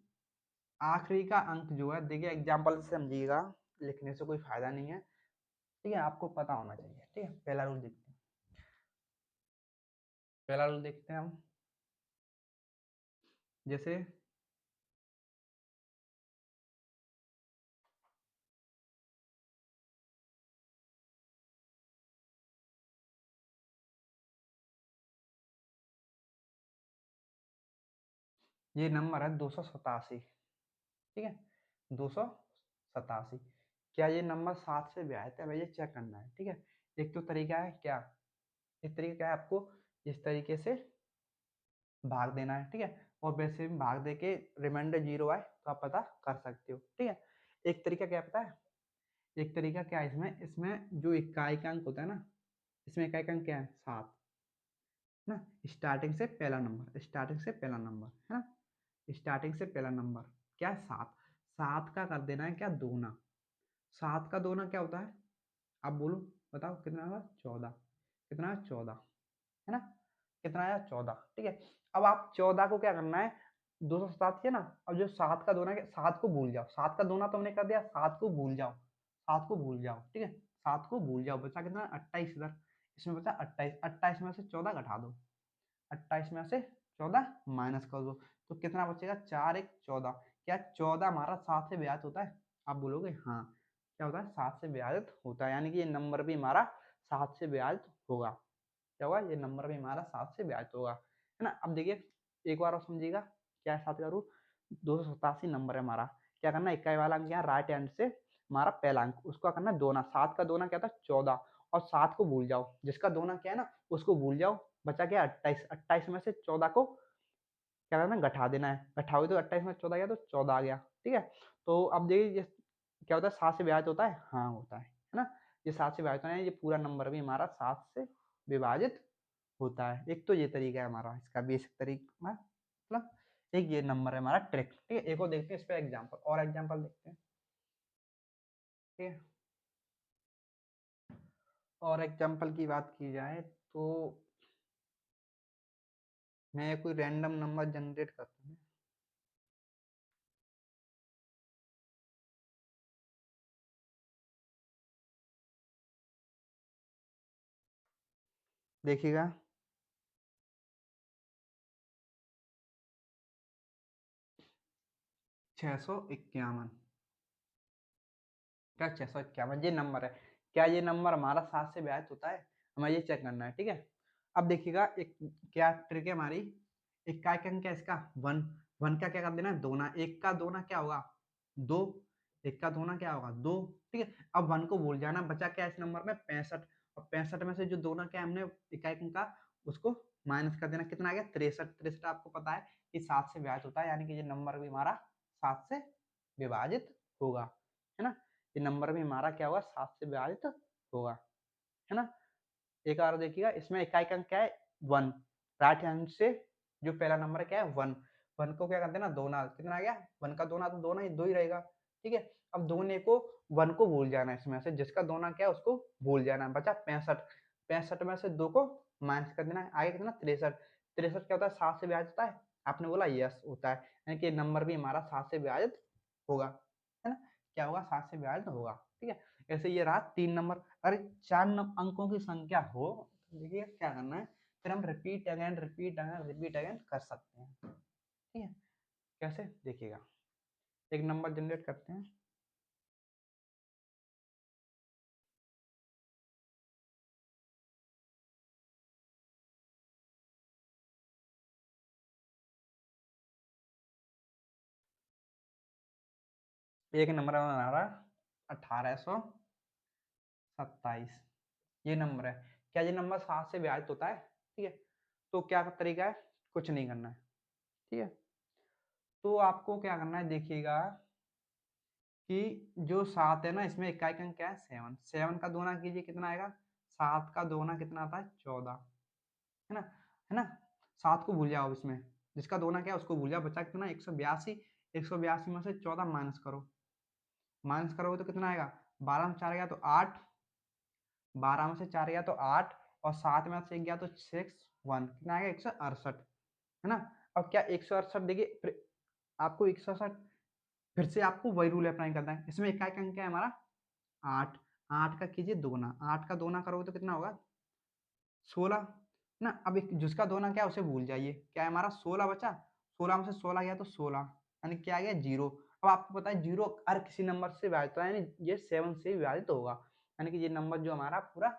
आखिरी का अंक जो है, देखिए एग्जाम्पल से समझिएगा, लिखने से कोई फायदा नहीं है, ठीक है, आपको पता होना चाहिए, ठीक है। पहला रूल देखते हैं, पहला रूल देखते हैं हम, जैसे ये नंबर है 287, ठीक है, 287, क्या ये नंबर 7 से विभाजित है, भैया चेक करना है, ठीक है। एक तो तरीका है क्या, एक तरीका क्या है, आपको इस तरीके से भाग देना है, ठीक है, और वैसे भी भाग दे के रिमाइंडर 0 आए तो आप पता कर सकते हो, ठीक है। एक तरीका क्या पता है, एक तरीका क्या है, इसमें इसमें जो इकाई का अंक होता है ना, इसमें इकाई का अंक क्या है, 7 ना, स्टार्टिंग से पहला नंबर, स्टार्टिंग से पहला नंबर है ना, स्टार्टिंग से पहला नंबर क्या है, 7, 7 का कर देना है क्या, दोना, 7 का दोना क्या होता है, आप बोलो, बताओ कितना होगा, 14, कितना है, 14, है ना, कितना आया, 14, ठीक है। अब आप 14 को क्या करना है, 287 है ना, अब जो 7 का दोना है, 7 को भूल जाओ, 7 का दोना तो हमने कर दिया, 7 को भूल जाओ, 7 को भूल जाओ, ठीक है, 7 को भूल जाओ, बचा कितना, 28 इधर, इसमें बचा 28, 28 में से 14 घटा दो, 28 में से 14 माइनस कर दो, तो कितना बचेगा, 4 1 14, क्या 14 हमारा 7 से विभाजित होता है, आप बोलोगे हाँ, क्या होता है, 7 से विभाजित होता है, यानी कि ये नंबर भी हमारा 7 से विभाजित होगा, क्या होगा, ये नंबर भी हमारा 7 से विभाजित होगा, है ना। अब देखिए एक बार और समझिएगा, क्या है 7 का रूल, 287 नंबर है हमारा, क्या करना है, इकाई वाला अंक यहाँ राइट हैंड से हमारा पहला अंक, उसका करना है दोना, 7 का दोना क्या था, 14, और 7 को भूल जाओ, जिसका दोना क्या है ना उसको भूल जाओ, बचा क्या, 28, 28 में से 14 को क्या करना है, घटा देना है, घटाओगे तो 28 में 14 गया तो 14 आ गया, ठीक है। तो अब देखिए क्या होता है, 7 से विभाजित होता है, हाँ होता है ना, ये 7 से विभाजित होता है, ये पूरा नंबर भी हमारा 7 से विभाजित होता है। एक तो ये तरीका है हमारा, इसका बेसिक तरीका, मतलब एक ये नंबर है हमारा ट्रिक, ठीक है। एक और देखते हैं इस पे एग्जांपल, और एग्जांपल देखते हैं, ठीक है, और एग्जांपल की बात की जाए तो मैं कोई रैंडम नंबर जनरेट करता हूँ, देखिएगा 651, क्या 651 ये नंबर है, क्या ये नंबर हमारा 7 से विभाजित होता है, हमें ये चेक करना है, ठीक है। अब देखिएगा एक क्या ट्रिक है हमारी, एक का अंक है इसका 1, 1 का क्या कर देना है, दोना, एक का दोना क्या होगा, 2, एक का दोना क्या होगा, 2, ठीक है। अब 1 को भूल जाना, बचा क्या इस नंबर में, 65, और 65 में से जो दोना क्या हमने इकाई अंक का उसको माइनस कर देना, कितना आ गया, 63, 63 आपको पता है कि 7 से विभाजित होता है, यानी कि ये नंबर भी हमारा 7 से विभाजित होगा, है ना, ये नंबर भी हमारा क्या होगा, 7 से विभाजित होगा, है ना। एक और देखिएगा, इसमें इकाई का अंक क्या है, 1, राइट हैंड से जो पहला नंबर है क्या है, 1, 1 को क्या कर देना, दोना, कितना आ गया, 1 का दोना तो दोना ही 2 ही रहेगा, ठीक है। अब दोने को 1 को भूल जाना है, इसमें से जिसका दोना क्या है उसको भूल जाना है, बचा 65, 65 में से 2 को माइनस कर देना है, आगे कितना, 63, 63 क्या होता है, 7 से विभाजित होता है, आपने बोला यस होता है, यानी कि नंबर भी हमारा 7 से विभाजित होगा, है ना, क्या होगा, 7 से विभाजित होगा, ठीक है। ऐसे ये रहा 3 नंबर, अरे 4 अंकों की संख्या हो, देखिए क्या करना है, फिर हम repeat again repeat again repeat again कर सकते हैं, ठीक है। कैसे देखिएगा, एक नंबर जनरेट करते हैं, एक नंबर है हमारा 1827, ये नंबर है। क्या ये नंबर 7 से विभाजित होता है? ठीक है, तो क्या तरीका है? कुछ नहीं करना है, ठीक है। तो आपको क्या करना है, देखिएगा कि जो 7 है ना, इसमें इकाई का अंक क्या है? 7। 7 का दोना कीजिए, कितना आएगा? 7 का दोना कितना आता है? 14, है ना? है ना? 7 को भूल जाओ, इसमें जिसका दोना क्या है उसको भूल जाओ, बचा कितना? 182। 182 में से 14 माइनस करो, माइनस करोगे तो कितना आएगा? 12 में 4 गया तो 8, 12 में से 4 गया तो 8, और 7 में से 1 गया तो 6 1, कितना आएगा? 168, है ना? अब क्या 168, देखिए आपको 168 फिर से आपको वही रूल अप्लाई करना है। इसमें इकाई का अंक क्या है हमारा? 8। 8 का कीजिए दोना, 8 का दोना करोगे तो कितना होगा? 16 ना। अब एक जिसका दोना क्या है उसे भूल जाइए, क्या है हमारा? 16 बचा, 16 में से 16 गया तो 16, यानी क्या आ गया? 0। अब आपको पता है 0 हर किसी नंबर से विभाजित होता है, यानी ये 7 से विभाजित होगा, यानी कि ये नंबर जो हमारा पूरा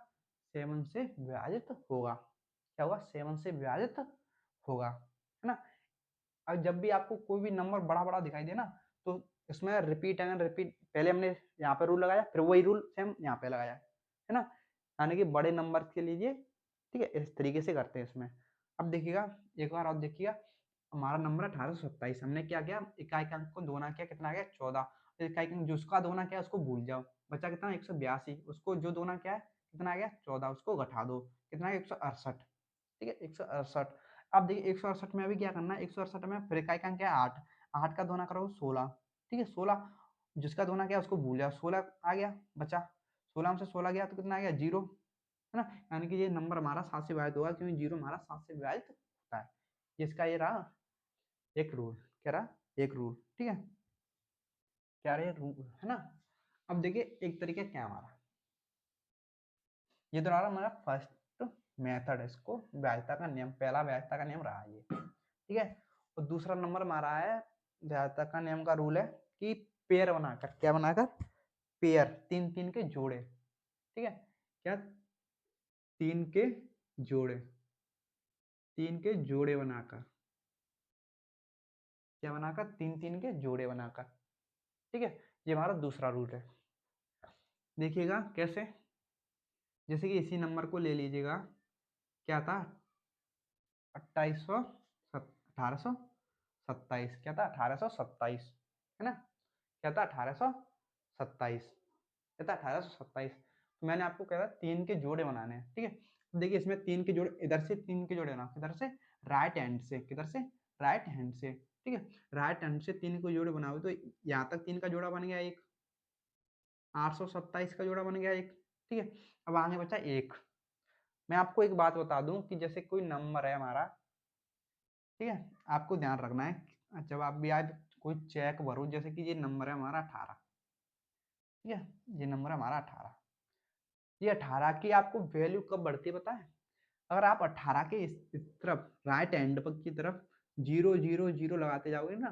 7 से विभाजित होगा। क्या होगा? 7 से विभाजित होगा, है ना? और जब भी आपको कोई भी नंबर बड़ा बड़ा दिखाई दे ना, तो इसमें रिपीट एंड रिपीट, पहले हमने यहाँ पे रूल लगाया, फिर वही रूल सेम यहाँ पे लगाया, है ना? यानी कि बड़े नंबर के लिए, ठीक है, इस तरीके से करते हैं इसमें। अब देखिएगा, एक बार और देखिएगा, हमारा नंबर 1827, हमने क्या किया? इकाई का अंक को दोना किया, कितना आ गया? 14। इकाई का अंक जिसका दोना क्या है उसको भूल जाओ, बचा कितना? 182। उसको जो दोना क्या है, कितना आ गया? 14, उसको घटा दो, कितना है? 168, ठीक है, 168। अब देखिए 168 में अभी क्या करना है? 168 में फिर इकाई का अंक क्या है? 8। 8 का दोना करो 16, ठीक है, 16, जिसका दोना क्या है उसको भूल जाओ, 16 आ गया, बचा 16 में से 16 गया तो कितना आ गया? 0, है ना? यानी कि ये नंबर हमारा 7 से विभाजित होगा, क्योंकि 0 हमारा 7 से विभाजित होता है। इसका ये रहा एक रूल, क्या रहा? एक रूल, ठीक है, क्या रहा? रूल, है ना? अब देखिए एक तरीका क्या हमारा, ये तो रहा हमारा फर्स्ट मेथड है, इसको व्याज्यता का नियम, पहला व्याज्यता का नियम रहा ये, ठीक है। और दूसरा नंबर हमारा है, व्याज्यता का नियम का रूल है कि पेयर बनाकर, क्या बनाकर? पेयर, 3 3 के जोड़े, ठीक है, क्या? 3 के जोड़े, 3 के जोड़े बनाकर, क्या बनाकर? 3 3 के जोड़े बनाकर, ठीक है, ये हमारा दूसरा रूल है। देखिएगा कैसे, जैसे कि इसी नंबर को ले लीजिएगा, क्या था? 1827, क्या था? 1827, है ना? क्या था? 1827, क्या था? 1827। तो मैंने आपको कहा था 3 के जोड़े बनाने हैं, ठीक है। देखिए इसमें 3 के जोड़े, इधर से 3 के जोड़े बनाओ, किधर से? राइट हैंड से, किधर से? राइट हैंड से, ठीक है। राइट हैंड से 3 को जोड़े बनाओगे तो यहाँ तक 3 का जोड़ा बन गया एक, 827 का जोड़ा बन गया एक, ठीक है। अब आगे बचा एक। मैं आपको एक बात बता दूं कि जैसे कोई नंबर है हमारा, ठीक है, आपको ध्यान रखना है जब आप भी आज कोई चेक भरो, जैसे कि ये नंबर है हमारा 18, ठीक है, ये नंबर है हमारा 18, ये 18 की आपको वैल्यू कब बढ़ती है पता है? अगर आप 18 के इस तरफ राइट हैंड पर की तरफ 0 0 0 लगाते जाओगे ना,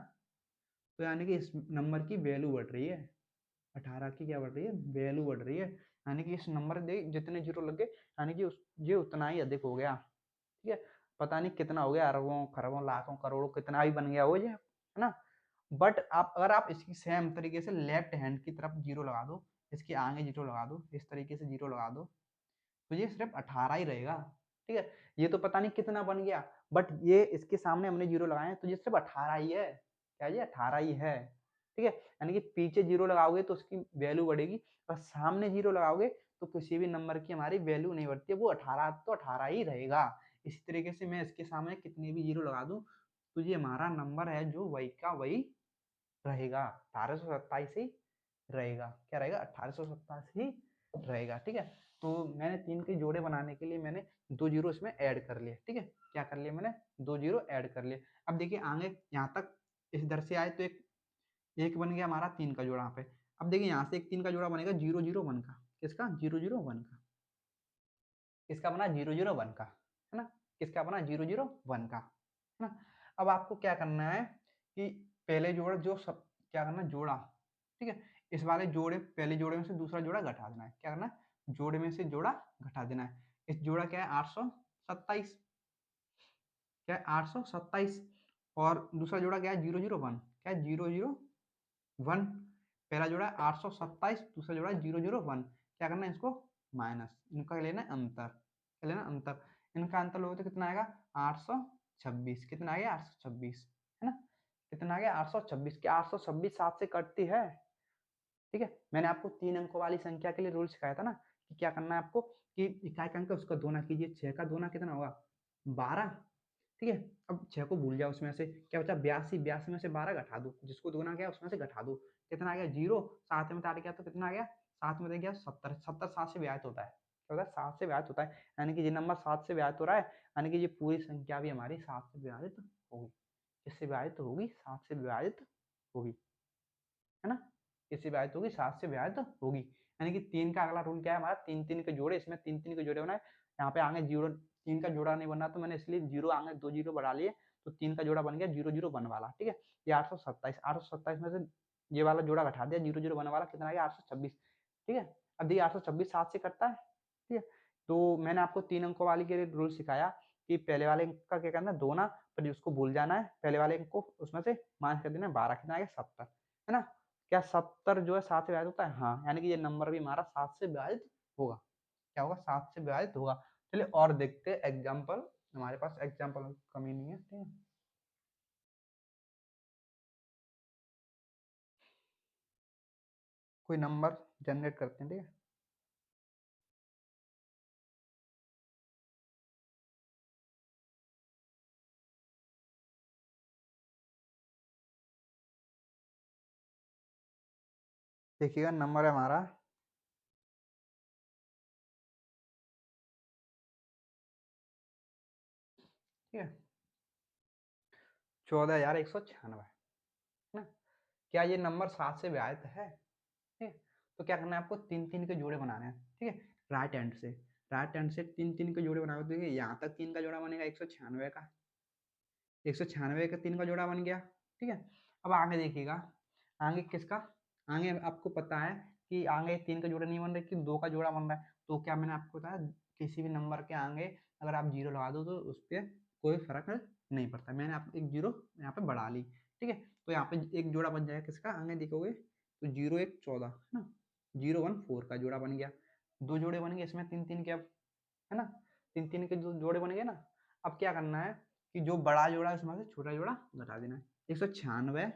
तो यानी कि इस नंबर की वैल्यू बढ़ रही है, 18 की क्या बढ़ रही है? वैल्यू बढ़ रही है, यानी कि इस नंबर दे जितने जीरो लगे, यानी कि ये उतना ही अधिक हो गया, ठीक है। पता नहीं कितना हो गया, अरबों खरबों लाखों करोड़ों कितना भी बन गया हो, ये है ना? बट आप अगर आप इसकी सेम तरीके से लेफ्ट हैंड की तरफ जीरो लगा दो, इसके आगे जीरो लगा दो, इस तरीके से जीरो लगा दो, तो ये सिर्फ 18 ही रहेगा, ठीक है। ये तो पता नहीं कितना बन गया, बट ये इसके सामने हमने जीरो लगाए तो ये सिर्फ 18 ही है, क्या ये? 18 ही है, ठीक है। यानी कि पीछे जीरो लगाओगे तो उसकी वैल्यू बढ़ेगी, और सामने जीरो लगाओगे तो किसी भी नंबर की हमारी वैल्यू नहीं बढ़ती है, वो 18 तो 18 ही रहेगा। इसी तरीके से मैं इसके सामने कितने भी जीरो लगा दूं तो ये हमारा नंबर है जो वही का वही रहेगा, 1827 ही रहेगा, क्या रहेगा? 1827 ही रहेगा, ठीक है। तो मैंने 3 के जोड़े बनाने के लिए मैंने 2 जीरो इसमें ऐड कर लिए, ठीक है। क्या कर लिया मैंने? 2 जीरो ऐड कर लिए। अब देखिए आगे यहाँ तक इधर से आए तो एक एक बन गया हमारा 3 का जोड़ा यहाँ पे। अब देखिए यहाँ से एक 3 का जोड़ा बनेगा 0 0 1 का, किसका? 0 0 1 का, किसका बना? 0 0 1 का, है ना? किसका बना? 0 0 1 का, है ना? अब आपको क्या करना है कि पहले जोड़ा जो सब क्या करना? जोड़ा, ठीक है। इस वाले जोड़े, पहले जोड़े में से दूसरा जोड़ा घटा देना है, क्या करना है? जोड़े में से जोड़ा घटा देना है। इस जोड़ा क्या है? 827, क्या है? 827, और दूसरा जोड़ा क्या है? 0 0 1, क्या है? 0 0 1। पहला जोड़ा है 827, दूसरा जोड़ा है 001। क्या करना है इसको माइनस, इनका लेना है अंतर, क्या लेना अंतर, इनका अंतर लोगे तो कितना आएगा 826। कितना आ गया 826, है ना, कितना आ गया 826। क्या 826 7 से कटती है? ठीक है, मैंने आपको 3 अंकों वाली संख्या के लिए रूल सिखाया था ना कि क्या करना है आपको कि इकाई का अंक उसका दोना कीजिए। 6 का दोना कितना होगा 12। ठीक है, अब 6 को भूल जाओ, उसमें से क्या बचा 82, 82 में से 12 घटा दो, जिसको दोना गया उसमें से घटा दो, कितना आ गया 0। 7 में 8 गया तो कितना आ गया 7 में गया 70, 70 7 से व्याहत होता है, क्या होता है 7 से व्याहत होता है, यानी कि ये नंबर 7 से व्याहत हो रहा है, यानी कि ये पूरी संख्या भी हमारी 7 से विभाजित होगी। किससे विभाजित होगी 7 से विभाजित होगी, है ना, किससे विभाजित होगी 7 से विभाजित होगी। यानी कि 3 का अगला रूल क्या है हमारा, 3 3 के जोड़े, इसमें 3 3 के जोड़े बनाए, यहाँ पे आगे 0 3 का जोड़ा नहीं बना तो मैंने इसलिए 0 आगे 2 0 बढ़ा लिए, तो 3 का जोड़ा बन गया 0 0 1 वाला। ठीक है, ये 827, 827 में से ये वाला जोड़ा घटा दिया 0 0 1 वाला, कितना आ गया 826। ठीक है, अब देखिए 826 7 से कटता है। ठीक है, तो मैंने आपको 3 अंकों वाली के लिए रूल सिखाया कि पहले वाले अंक का क्या करना है दोना, पर उसको भूल जाना है, पहले वाले अंक को उसमें से माइनस कर देना है 12, कितना आ गया 70, है ना। क्या 70 जो है 7 से विभाजित होता है? हाँ, यानी कि ये नंबर भी हमारा 7 से विभाजित होगा। क्या होगा 7 से विभाजित होगा। चलिए और देखते हैं एग्जाम्पल, हमारे पास एग्जाम्पल की कमी नहीं है। ठीक है, कोई नंबर जनरेट करते हैं। ठीक है, देखिएगा नंबर है हमारा 14,196, है ना। क्या ये नंबर 7 से विभाजित है? ठीक है, तो क्या करना है आपको 3 3 के जोड़े बनाने हैं। ठीक है, राइट हैंड से, राइट हैंड से 3 3 के जोड़े बनाओ। देखिए यहाँ तक 3 का जोड़ा बनेगा 196 का, 196 का 3 का जोड़ा बन गया। ठीक है, अब आगे देखिएगा, आगे किसका, आगे आपको पता है कि आगे 3 का जोड़ा नहीं बन रहा, कि 2 का जोड़ा बन रहा है। तो क्या मैंने आपको बताया किसी भी नंबर के आगे अगर आप 0 लगा दो तो उस पर कोई फर्क नहीं पड़ता। मैंने आपको एक 0 यहाँ पे बढ़ा ली। ठीक है, तो यहाँ पे एक जोड़ा बन जाएगा किसका, आगे देखोगे तो 0 1 14, है ना, 0 1 4 का जोड़ा बन गया। 2 जोड़े बन गए इसमें 3 3 के, अब है ना, 3 3 के जो जोड़े बन गए ना। अब क्या करना है कि जो बड़ा जोड़ा है उसमें से छोटा जोड़ा घटा देना है। 196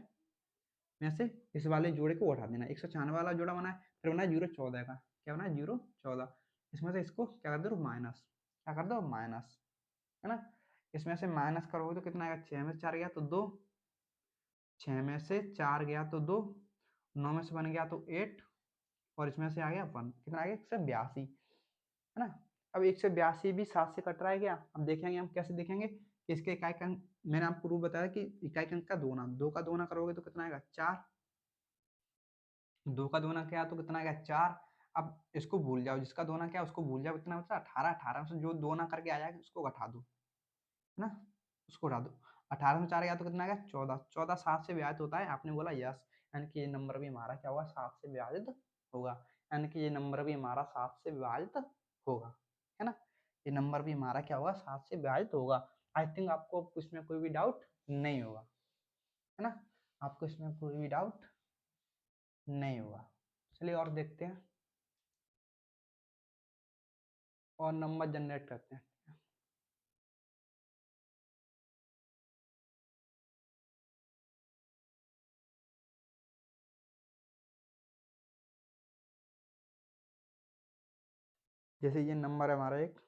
में से इस वाले जोड़े को उठा देना है। 196 वाला जोड़ा बना है, फिर बना है 0 14 का, क्या बना है 0 14, इसमें से इसको क्या कर दो माइनस, क्या कर दो माइनस, है ना। इसमें से माइनस करोगे तो कितना आएगा, 6 में से 4 गया तो 2, 6 में से 4 गया तो 2, 9 में से बन गया तो 8, और इसमें से आ गया 1, कितना आ गया 182, है ना। अब 182 भी 7 से कट रहा है क्या, अब देखेंगे हम कैसे देखेंगे कि इसके इकाई का अंक, मैंने आपको रूल बताया कि इकाई का अंक का दोना, 2 का दोना करोगे तो कितना आएगा 4, 2 का दोना क्या तो कितना आएगा 4। अब इसको भूल जाओ, जिसका दोना क्या उसको भूल जाओ, कितना बचा 18, 18 से जो दोना करके आ जाएगा उसको घटा दो, है ना, उसको उठा दो। 18 में 4 गया तो कितना आ गया 14, 14 7 से विभाजित होता है, आपने बोला यस, यानी कि ये नंबर भी हमारा क्या होगा 7 से विभाजित होगा, यानी कि ये नंबर भी हमारा 7 से विभाजित होगा, है ना, ये नंबर भी हमारा क्या होगा 7 से विभाजित होगा। आई थिंक आपको इसमें कोई भी डाउट नहीं होगा, है ना, आपको इसमें कोई भी डाउट नहीं होगा। चलिए और देखते हैं, और नंबर जनरेट करते हैं। जैसे ये नंबर है हमारा एक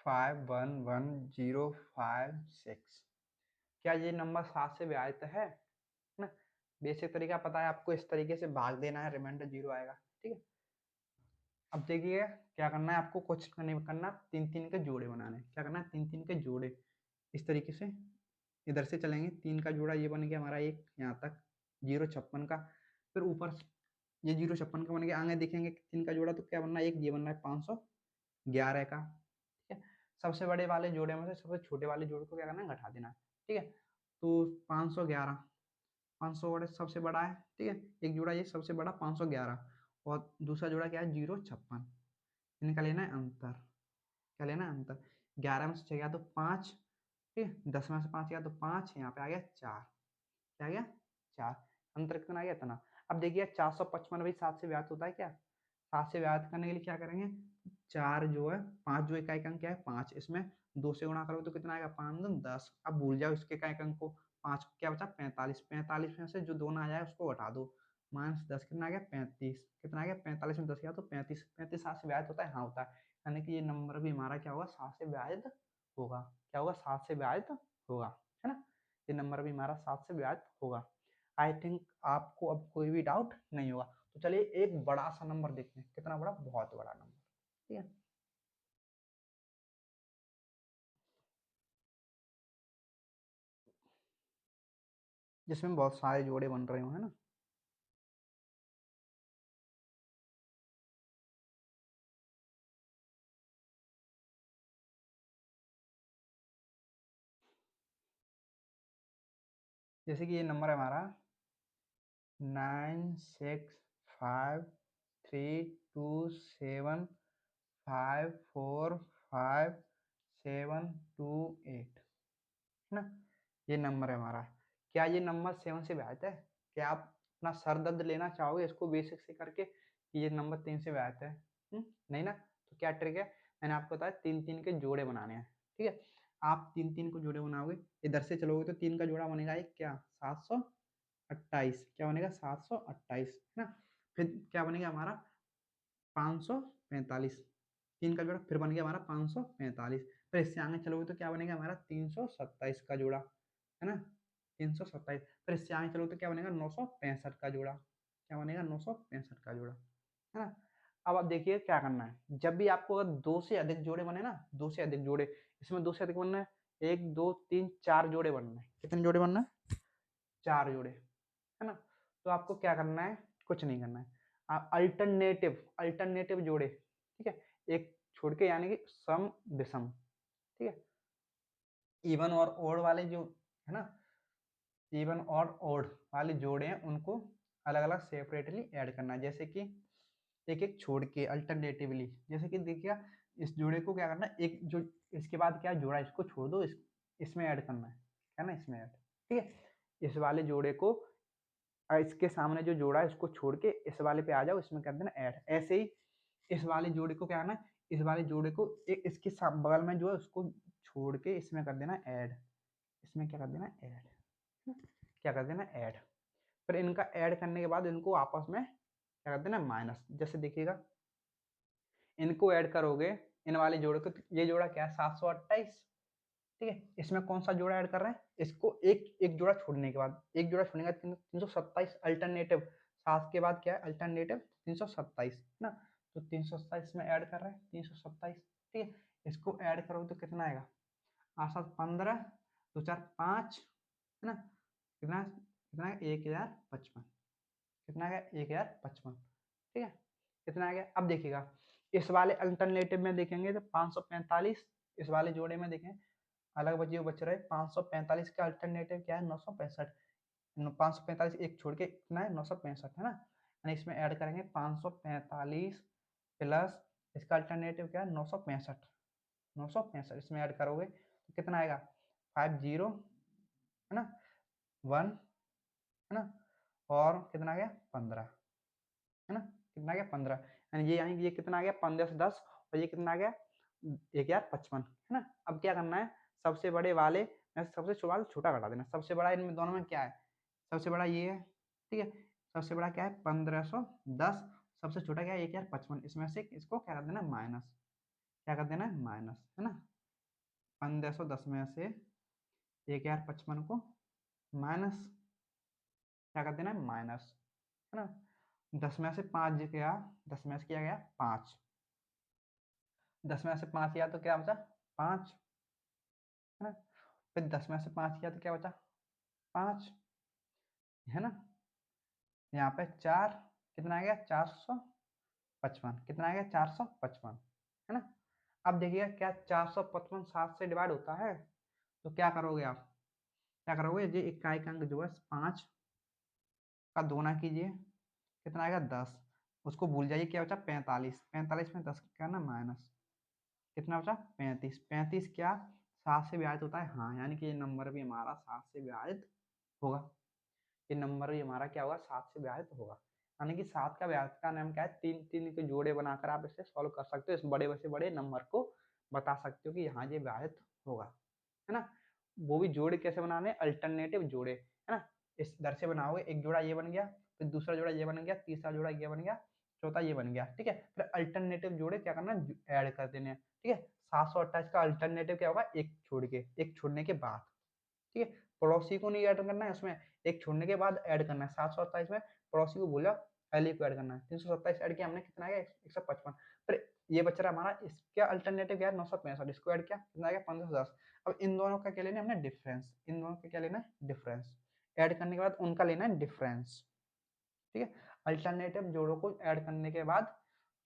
511056, क्या ये नंबर 7 से विभाजित है ना। बेसिक तरीका पता है आपको, इस तरीके से भाग देना है, रिमाइंडर 0 आएगा। ठीक है, अब देखिए क्या करना है आपको, कुछ नहीं करना, 3 3 के जोड़े बनाने हैं। क्या करना है 3 3 के जोड़े, इस तरीके से इधर से चलेंगे, 3 का जोड़ा ये बन गया हमारा एक यहाँ तक 0 56 का, फिर ऊपर ये 0 56 का बन गया, आगे देखेंगे 3 का जोड़ा तो क्या बनना है, एक ये बनना है 511 का। ठीक है, सबसे बड़े वाले जोड़े में से सबसे छोटे वाले जोड़े को क्या करना है घटा देना है। ठीक है, तो 511, 500 वाले सबसे बड़ा है। ठीक है, एक जोड़ा ये सबसे बड़ा 511, और दूसरा जोड़ा क्या है 0 56, इनका लेना है अंतर, क्या लेना है अंतर, 11 में से 6 गया तो 5, ठीक है, 10 में से 5 गया तो 5, यहाँ पे आ गया 4, क्या आ गया 4, अंतर कितना आ गया इतना। अब देखिए 455 भी 7 से विभाजित होता है क्या, 7 से विभाजित करने के लिए क्या करेंगे, 4 जो है 5 जो इकाई अंक क्या है 5, इसमें 2 से गुणा करोगे तो कितना आएगा 5 दूनी 10, अब भूल जाओ इसके इकाई अंक को, 5 क्या बचा 45, 45 में से जो 2 ना आ जाए उसको घटा दो, -10 कितना आ गया 35, कितना आ गया 45 में 10 गया तो 35, 35 7 से विभाजित होता है, हाँ होता है, यानी कि ये नंबर भी हमारा क्या होगा 7 से विभाजित होगा, क्या होगा 7 से विभाजित होगा, है ना, ये नंबर भी हमारा 7 से विभाजित होगा। आई थिंक आपको अब कोई भी डाउट नहीं होगा। तो चलिए एक बड़ा सा नंबर देखते हैं, कितना बड़ा, बहुत बड़ा नंबर, ठीक है। जिसमें बहुत सारे जोड़े बन रहे हो, है ना। जैसे कि ये नंबर है हमारा 965325454728, है ना, ये नंबर है हमारा। क्या ये नंबर 7 से विभाजित है, क्या आप अपना सर दर्द लेना चाहोगे इसको बेसिक से करके कि ये नंबर 3 से विभाजित है, नहीं ना, तो क्या ट्रिक है, मैंने आपको बताया 3 3 के जोड़े बनाने हैं, ठीक है, आप 3 3 को जोड़े बनाओगे, इधर से चलोगे तो 3 का जोड़ा बनेगा एक क्या 728, क्या बनेगा 728, है ना, फिर क्या बनेगा हमारा 545, 3 का जोड़ा फिर बन गया हमारा 545, फिर इससे आगे चलोगे तो क्या बनेगा हमारा 327 का जोड़ा, है ना, 327, फिर इससे आगे चलोगे तो क्या बनेगा 965 का जोड़ा, क्या बनेगा 965 का जोड़ा, है ना। अब आप देखिए क्या करना है, जब भी आपको अगर 2 से अधिक जोड़े बने ना, 2 से अधिक जोड़े, इसमें 2 से अधिक बनना है, 1 2 3 4 जोड़े बनना है, कितने जोड़े बनना है 4 जोड़े, है ना, तो आपको क्या करना है, कुछ नहीं करना है, आप अल्टरनेटिव अल्टरनेटिव जोड़े, ठीक है, एक छोड़ के यानी कि सम विषम, ठीक है, इवन और ओड वाले जो है ना, इवन और ओड वाले जोड़े हैं उनको अलग अलग सेपरेटली ऐड करना है, जैसे कि एक एक छोड़ के अल्टरनेटिवली, जैसे कि देखिए इस जोड़े को क्या करना है, एक जो इसके बाद क्या जोड़ा इसको छोड़ दो, इसमें ऐड करना है ना, इसमें ऐड, ठीक है, इस वाले जोड़े को इसके सामने जो जोड़ा है इसको छोड़ के इस वाले पे आ जाओ, इसमें कर देना ऐड, ऐसे ही इस वाले जोड़े को क्या करना है, इस वाले जोड़े को एक इसके बगल में जो है उसको छोड़ के इसमें कर देना ऐड, इसमें क्या कर देना ऐड, क्या कर देना ऐड, फिर इनका ऐड करने के बाद इनको आपस में क्या कर देना माइनस, जैसे देखिएगा इनको ऐड करोगे इन वाले जोड़े को, तो ये जोड़ा क्या है 728, ठीक है, इसमें कौन सा जोड़ा ऐड कर रहे हैं, इसको एक एक जोड़ा छोड़ने के बाद, एक जोड़ा छोड़ने के बाद 327 अल्टरनेटिव, 7 के बाद क्या है अल्टरनेटिव 327, है ना, तो 327 में ऐड कर रहे हैं 327, ठीक है, इसको ऐड करोगे तो कितना आएगा 8 7 15 2 4 5, है ना, कितना कितना 1055, कितना आ गया 1055, ठीक है, कितना आ गया, अब देखिएगा इस वाले अल्टरनेटिव में देखेंगे तो 545, इस वाले जोड़े में देखें अलग बच रहे 545 का अल्टरनेटिव क्या है 965, 545 एक छोड़ के कितना है 965, है ना, यानी इसमें ऐड करेंगे 545 प्लस इसका अल्टरनेटिव क्या है 965, 965 इसमें ऐड करोगे तो कितना आएगा 50, है ना 1, है ना, और कितना आ गया 15, है ना, कितना आ गया 15, यानी कि ये कितना आ गया 15 से 10, और ये कितना आ गया 1055, है ना। अब क्या करना है, सबसे बड़े वाले में सबसे छोटा घटा देना, सबसे बड़ा इनमें दोनों में क्या है, सबसे बड़ा ये है, ठीक है, सबसे बड़ा क्या है 1510, सबसे छोटा क्या है 1055, इसमें से इसको क्या कर देना माइनस, क्या कर देना माइनस, है ना, 1510 में से 1055 को माइनस, क्या कर देना माइनस, है ना, 10 में से 5 गया, 10 में से किया गया 5, 10 में से 5 किया तो क्या बचा 5, है ना, फिर 10 में से 5 किया तो क्या बचा 5, है ना, यहाँ पे 4, कितना आ गया 455, कितना आ गया 455, है ना। अब देखिए क्या 455 7 से डिवाइड होता है, तो क्या करोगे आप, क्या करोगे ये इकाई का अंक जो है 5 का दोना कीजिए, कितना आएगा 10, उसको भूल जाइए, क्या बचा 45, 45 में 10 करना माइनस, कितना बचा 35, 35 क्या 7 से विभाजित होता है, हाँ, यानी कि ये नंबर भी हमारा 7 से विभाजित होगा। ये नंबर भी हमारा क्या होगा, 7 से विभाजित होगा। यानी कि 7 का विभाजित का नाम क्या है, 3 के जोड़े बनाकर आप इसे सॉल्व कर सकते हो, इस बड़े से बड़े नंबर को बता सकते हो कि यहाँ ये विभाजित होगा, है ना। वो भी जोड़े कैसे बनाने, अल्टरनेटिव जोड़े, है ना। इस दर से बनाओगे, एक जोड़ा ये बन गया, फिर दूसरा जोड़ा ये बन गया, तीसरा जोड़ा ये बन गया, चौथा ये बन गया, ठीक है। फिर अल्टरनेटिव जोड़े क्या करना, ऐड कर देने हैं, ठीक है। 728 का अल्टरनेटिव क्या होगा, एक छोड़ के, एक छोड़ने के बाद, ठीक है। पड़ोसी को नहीं ऐड करना है उसमें, एक छोड़ने के बाद ऐड करना है। 727 में पड़ोसी को बोला, पहले को ऐड करना है। 327 ऐड किया हमने, कितना आ गया, 155। फिर ये बच रहा हमारा, इसका अल्टरनेटिव क्या है, 965, इसको ऐड किया, कितना आ गया, 1510। अब इन दोनों का क्या लेना है हमने, डिफरेंस। इन दोनों का क्या लेना है, डिफरेंस। ऐड करने के बाद उनका लेना है डिफरेंस, ठीक है। अल्टरनेटिव जोड़ों को ऐड करने के बाद,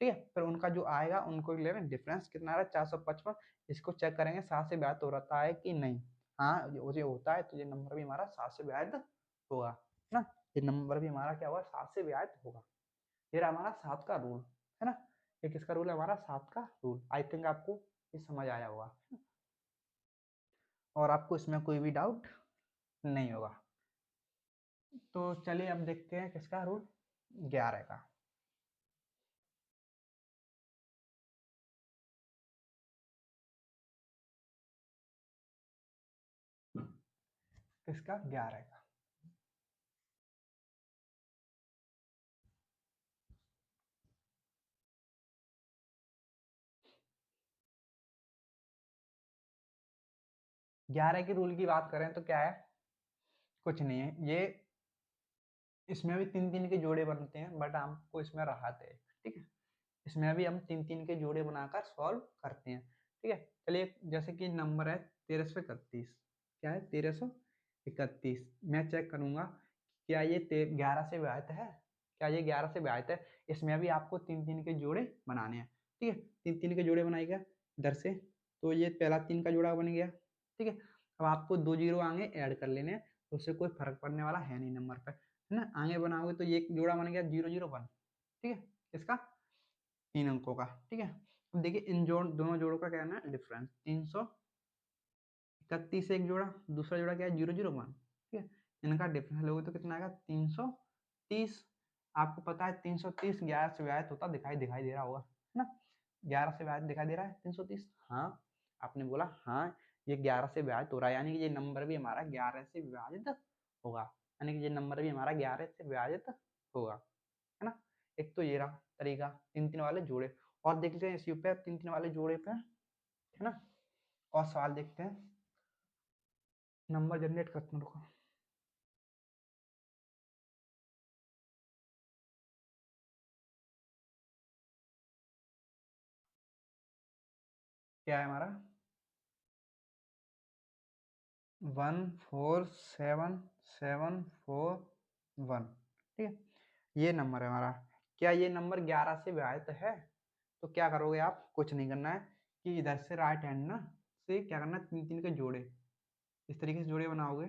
ठीक है, फिर उनका जो आएगा उनको लेना डिफरेंस, कितना आ रहा है, 455। इसको चेक करेंगे 7 से विभाजित हो रहा है कि नहीं, हाँ ये होता है, तो ये नंबर भी हमारा 7 से विभाजित होगा ना। ये नंबर भी हमारा क्या होगा, 7 से विभाजित होगा। ये रहा हमारा 7 का रूल, है ना। ये किसका रूल है, हमारा 7 का रूल। आई थिंक आपको ये समझ आया होगा, और आपको इसमें कोई भी डाउट नहीं होगा। तो चलिए अब देखते हैं किसका रूल, 11 का। किसका, 11 का। ग्यारह के रूल की बात करें तो क्या है, कुछ नहीं है, ये इसमें भी 3 3 के जोड़े बनते हैं, बट हमको इसमें राहत है, ठीक है। इसमें भी हम 3 3 के जोड़े बनाकर सॉल्व करते हैं, ठीक है। चलिए, जैसे कि नंबर है 1331, क्या है, 1331। मैं चेक करूंगा क्या ये 11 से विभाजित है, क्या ये 11 से विभाजित है। इसमें भी आपको 3 3 के जोड़े बनाने हैं, ठीक है। 3 3 के जोड़े बनाएगा इधर से, तो ये पहला 3 का जोड़ा बन गया, ठीक है। अब आपको 2 जीरो आगे ऐड कर लेने हैं, तो उससे कोई फर्क पड़ने वाला है नहीं नंबर पे, है ना। आगे बनाओगे तो ये एक जोड़ा बन गया 001, ठीक है, इसका 3 अंकों का, ठीक है। अब देखिए इन दोनों जोड़ों का क्या है ना, डिफरेंस 331 एक जोड़ा, दूसरा जोड़ा क्या है, 001, ठीक है। इनका डिफरेंस लोगे तो कितना आएगा, 330। आपको पता है 330 11 से विभाजित होता दिखाई दिखाई दे रहा होगा, है ना। 11 से विभाजित दिखाई दे रहा है 330, हाँ, आपने बोला हाँ, ये 11 से विभाजित हो रहा है, यानी कि ये नंबर भी हमारा 11 से विभाजित होगा, यानी कि ये नंबर भी हमारा 11 से विभाजित होगा, है ना। एक तो ये रहा तरीका 3 3 वाले जोड़े। और देख लेते हैं इस पे 3 3 वाले जोड़े पे, है ना। और सवाल देखते हैं, नंबर जनरेट करते हैं, रुको। क्या है हमारा, 147741, ठीक है। ये नंबर है हमारा। क्या ये नंबर 11 से विभाजित है, तो क्या करोगे आप, कुछ नहीं करना है, कि इधर से राइट हैंड ना से क्या करना है, 3 3 के जोड़े इस तरीके से जोड़े बनाओगे,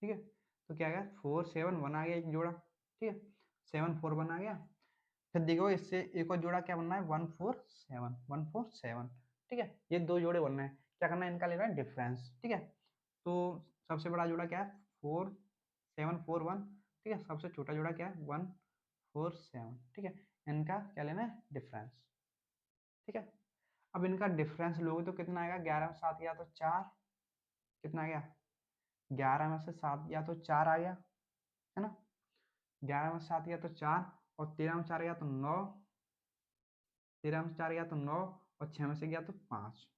ठीक है। तो क्या गया, 471 आ गया एक जोड़ा, ठीक है, 74 आ गया। फिर देखो इससे एक और जोड़ा क्या बनना है, 147, ठीक है। ये दो जोड़े बनना है, क्या करना है, इनका लेना है डिफरेंस, ठीक है। तो सबसे बड़ा जोड़ा क्या है, 4741, ठीक है। सबसे छोटा जोड़ा क्या है, 147, ठीक है। इनका क्या लेना है, डिफरेंस, ठीक है। अब इनका डिफरेंस लोगे तो कितना आएगा, 11 में 7 गया तो 4, कितना आ गया, 11 में से 7 गया तो 4 आ गया, है ना। 11 में 7 गया तो 4, और 13 में 4 गया तो 9, 13 में 4 गया तो 9, और 6 में से गया तो 5,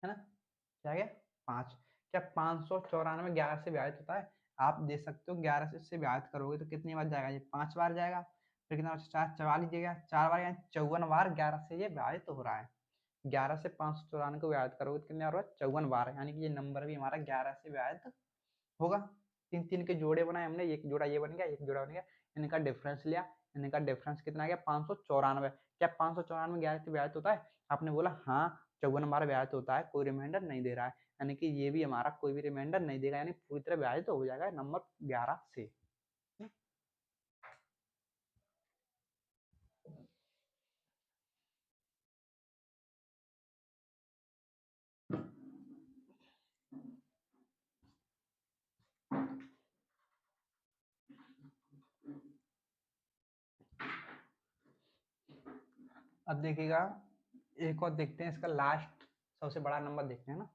है ना। क्या गया, 5। क्या 594 11 से विभाजित होता है, आप देख सकते हो 11 से विभाजित करोगे तो कितनी बार जाएगा, ये 5 बार जाएगा। फिर कितना बचा, 4 44 जाएगा, 4 बार, यानी 54 बार 11 से ये विभाजित हो रहा है। 11 से 594 को विभाजित करोगे तो कितने बार होगा, 54 बार, यानी कि ये नंबर भी हमारा 11 से विभाजित होगा। 3 3 के जोड़े बनाए हमने, एक जोड़ा ये बन गया, एक जोड़ा बन गया, इनका डिफरेंस लिया, इनका डिफरेंस कितना आ गया, 594। क्या 594 11 से विभाजित होता है, आपने बोला हाँ, 54 बार विभाजित होता है, कोई रिमाइंडर नहीं दे रहा है, यानी कि ये भी हमारा कोई भी रिमाइंडर नहीं देगा, यानी पूरी तरह विभाजित हो जाएगा नंबर 11 से। अब देखिएगा एक और देखते हैं, इसका लास्ट सबसे बड़ा नंबर देखते हैं ना।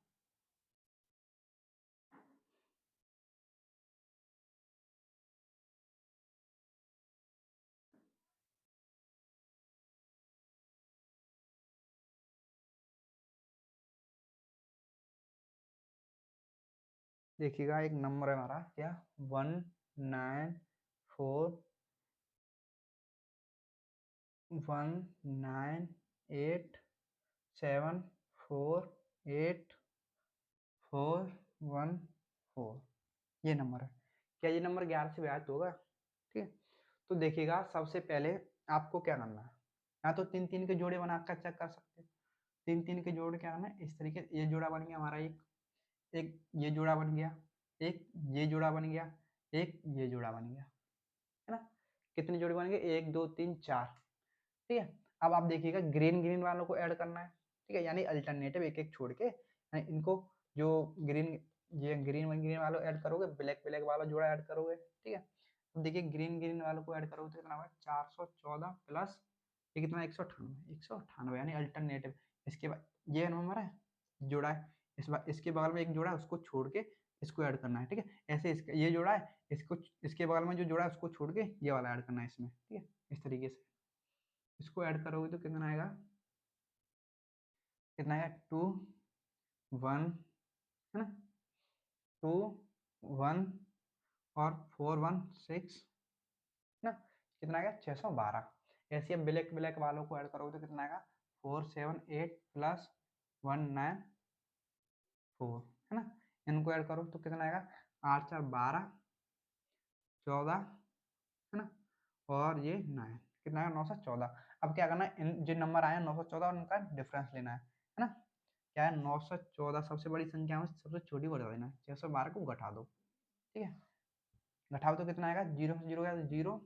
देखिएगा एक नंबर है हमारा क्या, 198474841 4। ये नंबर है। क्या ये नंबर 11 से विभाजित होगा? ठीक है, तो देखिएगा सबसे पहले आपको क्या करना है, या तो तीन तीन के जोड़े बनाकर चेक कर सकते हैं। तीन तीन के जोड़ क्या करना है, इस तरीके, ये जोड़ा बन गया हमारा, एक एक ये जोड़ा बन गया, एक ये जोड़ा बन गया, एक ये जोड़ा बन गया, है ना। कितने जोड़े बन गए, 1 2 3 4। ठीक है, अब आप देखिएगा ग्रीन ग्रीन वालों को ऐड करना है। ठीक है, यानी अल्टरनेटिव एक एक छोड़ के इनको, जो ग्रीन, ये ग्रीन ग्रीन वालों ऐड करोगे, ब्लैक ब्लैक वाला जोड़ा ऐड करोगे। ठीक है, अब देखिए ग्रीन ग्रीन वालों को ऐड करोगे तो कितना होगा, 414 प्लस ये कितना, 198 यानी अल्टरनेटिव। इसके बाद ये नंबर है जोड़ा है, इसके बगल में एक जोड़ा है उसको छोड़ के इसको ऐड करना है। ठीक है, ऐसे इसका ये जोड़ा है, इसको इसके बगल में जो जोड़ा है उसको छोड़ के ये वाला ऐड करना है इसमें। ठीक है, इस तरीके से इसको ऐड करोगे तो कितना आएगा, कितना आएगा, 2 1, है ना, 2 1 और 4 1 6 ना, कितना आएगा, 612। ऐसे अब ब्लैक ब्लैक वालों को ऐड करोगे तो कितना आएगा, 478 प्लस 194, है ना। इनको ऐड करो तो कितना आएगा, 8 4 12 14, है ना, और ये 9, कितना आएगा, 914। अब क्या करना है, इन जो नंबर आए 914 और उनका डिफरेंस लेना है ना। क्या है, 914 सबसे बड़ी संख्या में सबसे छोटी को घटा देना है, 612 को घटा दो। ठीक है, घटाओ तो कितना आएगा, 0 से 0 गया तो 0,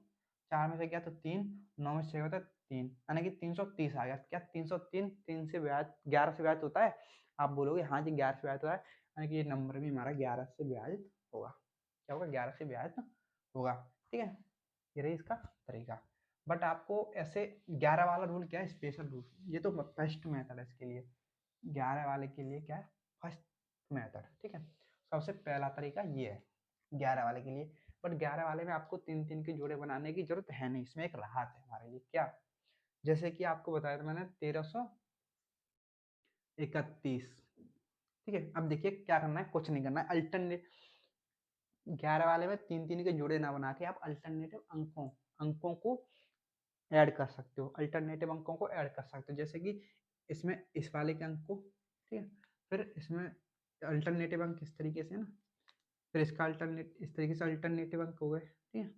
4 में से गया तो 3, 9 में से 6 गया तो 3, यानी कि 330 आ गया। क्या 303 3 से विभाजित, 11 से विभाजित होता है? आप बोलोगे हाँ जी 11 से विभाजित होता है, यानी कि ये नंबर भी हमारा 11 से विभाजित होगा। क्या होगा, 11 से विभाजित होगा। ठीक है, ये रही इसका तरीका। बट आपको ऐसे 11 वाला रूल क्या है, स्पेशल रूल, ये तो फर्स्ट मेथड है इसके लिए। 11 वाले के लिए क्या है, फर्स्ट मेथड। ठीक है, सबसे पहला तरीका ये है 11 वाले के लिए। बट 11 वाले में आपको तीन तीन के जोड़े बनाने की जरूरत है नहीं, इसमें एक राहत है हमारे लिए। क्या, जैसे कि आपको बताया था मैंने 1331। ठीक है, अब देखिए क्या करना है, कुछ नहीं करना है, अल्टरनेट 11 वाले में तीन तीन के जोड़े ना बना के आप अल्टरनेटिव अंकों अंकों को ऐड कर सकते हो, अल्टरनेटिव अंकों को ऐड कर सकते हो। जैसे कि इसमें इस वाले के अंक को, ठीक है, फिर इसमें अल्टरनेटिव अंक इस तरीके से ना, फिर इसका अल्टरनेट इस तरीके से अल्टरनेटिव अंक हो गए। ठीक है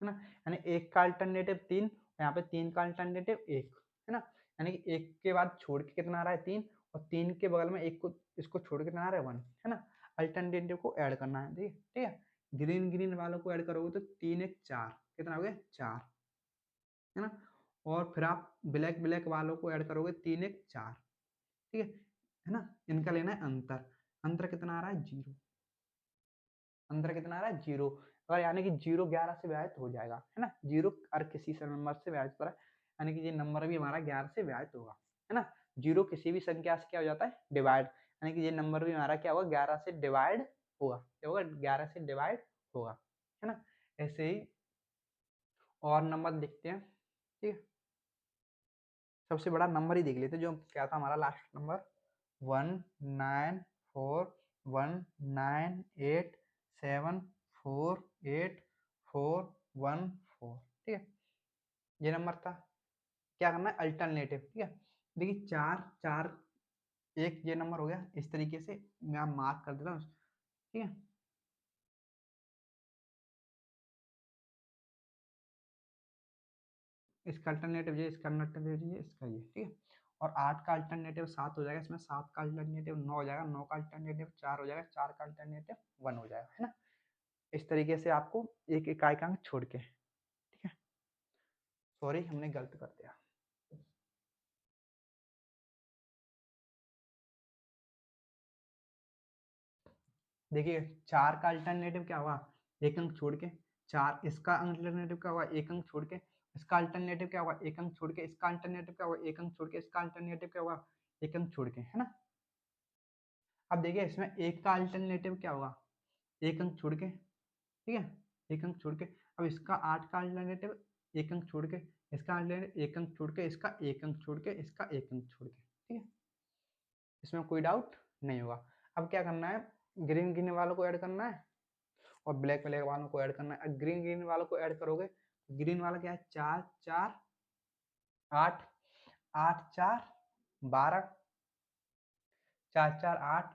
ना, यानी एक का अल्टरनेटिव 3, यहाँ पे 3 का अल्टरनेटिव 1, है ना, यानी कि एक के बाद छोड़ के कितना आ रहा है 3, और 3 के बगल में एक को, इसको छोड़ के कितना आ रहा है 1, है ना। अल्टरनेटिव को ऐड करना है, ठीक है। ग्रीन ग्रीन वालों को ऐड करोगे तो 3 1 4, कितना हो गया 4, है ना। और फिर आप ब्लैक ब्लैक वालों को ऐड करोगे 3 1 4, ठीक है ना। इनका लेना है अंतर, अंतर कितना आ रहा है 0, अंतर कितना आ रहा है 0। अगर यानी कि 0 11 से विभाजित हो जाएगा, है ना, 0 और किसी से नंबर से विभाजित हो रहा है, यानी कि ये नंबर भी हमारा 11 से विभाजित होगा, है ना। 0 किसी भी संख्या से क्या हो जाता है, डिवाइड, यानी कि ये नंबर भी हमारा क्या होगा, 11 से डिवाइड होगा, क्या होगा, 11 से डिवाइड होगा, है ना। ऐसे ही और नंबर देखते हैं। ठीक है, सबसे बड़ा नंबर ही देख लेते हैं, जो क्या था हमारा लास्ट नंबर, 19419874841 4। ठीक है, ये नंबर था। क्या करना है, अल्टरनेटिव। ठीक है, देखिए 4 4 1 ये नंबर हो गया, इस तरीके से मैं मार्क कर देता हूँ। ठीक है, इसका अल्टरनेटिव ये, इसका अल्टरनेटिव ये, इसका ये। ठीक है, और 8 का अल्टरनेटिव 7 हो जाएगा, इसमें 7 का अल्टरनेटिव 9 हो जाएगा, 9 का अल्टरनेटिव 4 हो जाएगा, 4 का अल्टरनेटिव 1 हो जाएगा, है ना। इस तरीके से आपको एक इकाई का अंक छोड़ के, ठीक है, सॉरी हमने गलत कर दिया। देखिए 4 का अल्टरनेटिव क्या हुआ, एक अंक छोड़ के, 4 इसका अल्टरनेटिव क्या हुआ, एक अंक छोड़ के, इसका अल्टरनेटिव क्या होगा, एक अंक छोड़ के, इसका अल्टरनेटिव क्या होगा, एक अंक छोड़ के, इसका अल्टरनेटिव क्या होगा, एक अंक छोड़ के, है ना। अब देखिए इसमें एक का अल्टरनेटिव क्या होगा, एक अंक छोड़ के, ठीक है, एक अंक छोड़ के। अब इसका 8 का अल्टरनेटिव एक अंक छोड़ के, इसका अल्टरनेटिव एक अंक छोड़ के, इसका एक अंक छोड़ के, इसका एक अंक छोड़ के, ठीक है, इसमें कोई डाउट नहीं होगा। अब क्या करना है, ग्रीन ग्रीन वालों को ऐड करना है और ब्लैक ब्लैक वालों को ऐड करना है। ग्रीन ग्रीन वालों को ऐड करोगे, ग्रीन वाला क्या है, 4 4 8, 8 4 12, 4 4 8,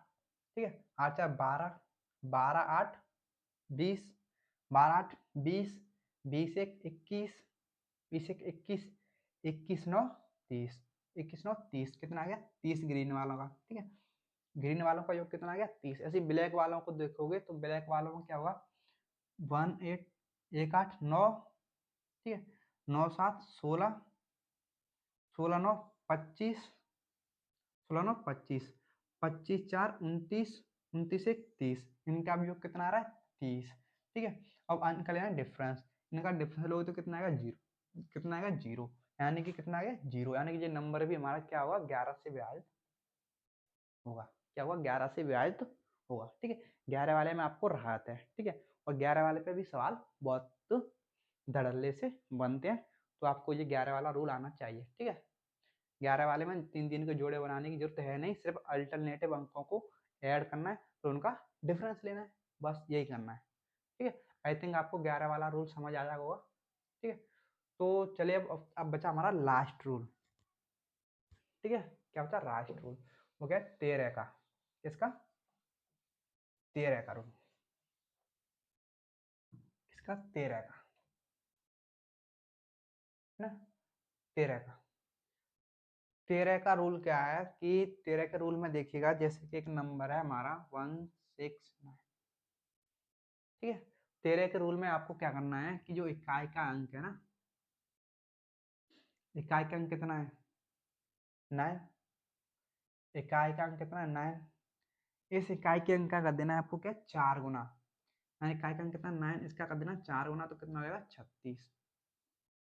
ठीक है, 8 4 12, 12 8 20, 12 8 20, 20 1 21, 20 1 21, 21 9 30, 21 9 30, कितना आ गया 30 ग्रीन वालों का, ठीक है। ग्रीन वालों का योग कितना आ गया 30। ऐसे ब्लैक वालों को देखोगे तो ब्लैक वालों में क्या होगा, 1 8 1 8 9, ठीक है, 9 7 16, 16 9 25, 16 9 25, 25 4 29, 29 1 30, इनका भी योग कितना आ रहा है 30, ठीक है। अब इनका लेना है डिफरेंस, इनका डिफरेंस लोगे तो कितना आएगा 0, कितना आएगा 0, यानी कि कितना आ गया 0, यानी कि ये नंबर भी हमारा क्या होगा 11 से विभाजित होगा, क्या होगा 11 से विभाजित होगा, ठीक है। 11 वाले में आपको राहत है, ठीक है, और 11 वाले पे भी सवाल बहुत धड़ल्ले से बनते हैं, तो आपको ये 11 वाला रूल आना चाहिए, ठीक है। 11 वाले में 3 3 के जोड़े बनाने की जरूरत है नहीं, सिर्फ अल्टरनेटिव अंकों को ऐड करना है तो उनका डिफरेंस लेना है, बस यही करना है, ठीक है। आई थिंक आपको 11 वाला रूल समझ आ जाएगा होगा, ठीक है। तो चलिए अब बचा हमारा लास्ट रूल, ठीक है। क्या बचा लास्ट रूल, वो क्या है 13 का, किसका 13 का रूल, किसका 13 का, है ना, 13 का। 13 का रूल क्या है कि 13 के रूल में देखिएगा, जैसे कि एक नंबर है हमारा 169, ठीक है। 13 के रूल में आपको क्या करना है कि जो इकाई का अंक है ना, इकाई का अंक कितना है 9, इकाई का अंक कितना है 9, इस इकाई के अंक का कर देना है आपको क्या 4 गुना, यानी इकाई का अंक कितना 9, इसका कर देना 4 गुना, तो कितना होगा 36,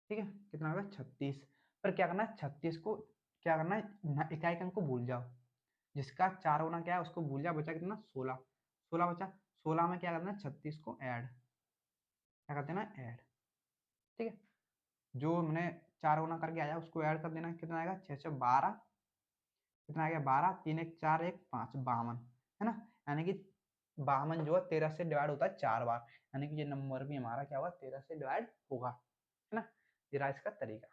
ठीक है, कितना होगा 36। पर क्या करना है 36 को क्या करना है, इकाई का अंक को भूल जाओ, जिसका 4 गुना क्या है उसको भूल जाओ, बचा कितना 16, 16 बचा, 16 में क्या करना है 36 को ऐड, क्या कर देना ऐड, ठीक है, जो हमने 4 गुना करके आया उसको ऐड कर देना, कितना आएगा 6 6 12, कितना आ गया 12, 3 1 4 1 5 52, है ना, यानी कि 52 जो है 13 से डिवाइड होता है 4 बार, यानी कि ये नंबर भी हमारा क्या होगा 13 से डिवाइड होगा, है ना। ये रहा इसका तरीका,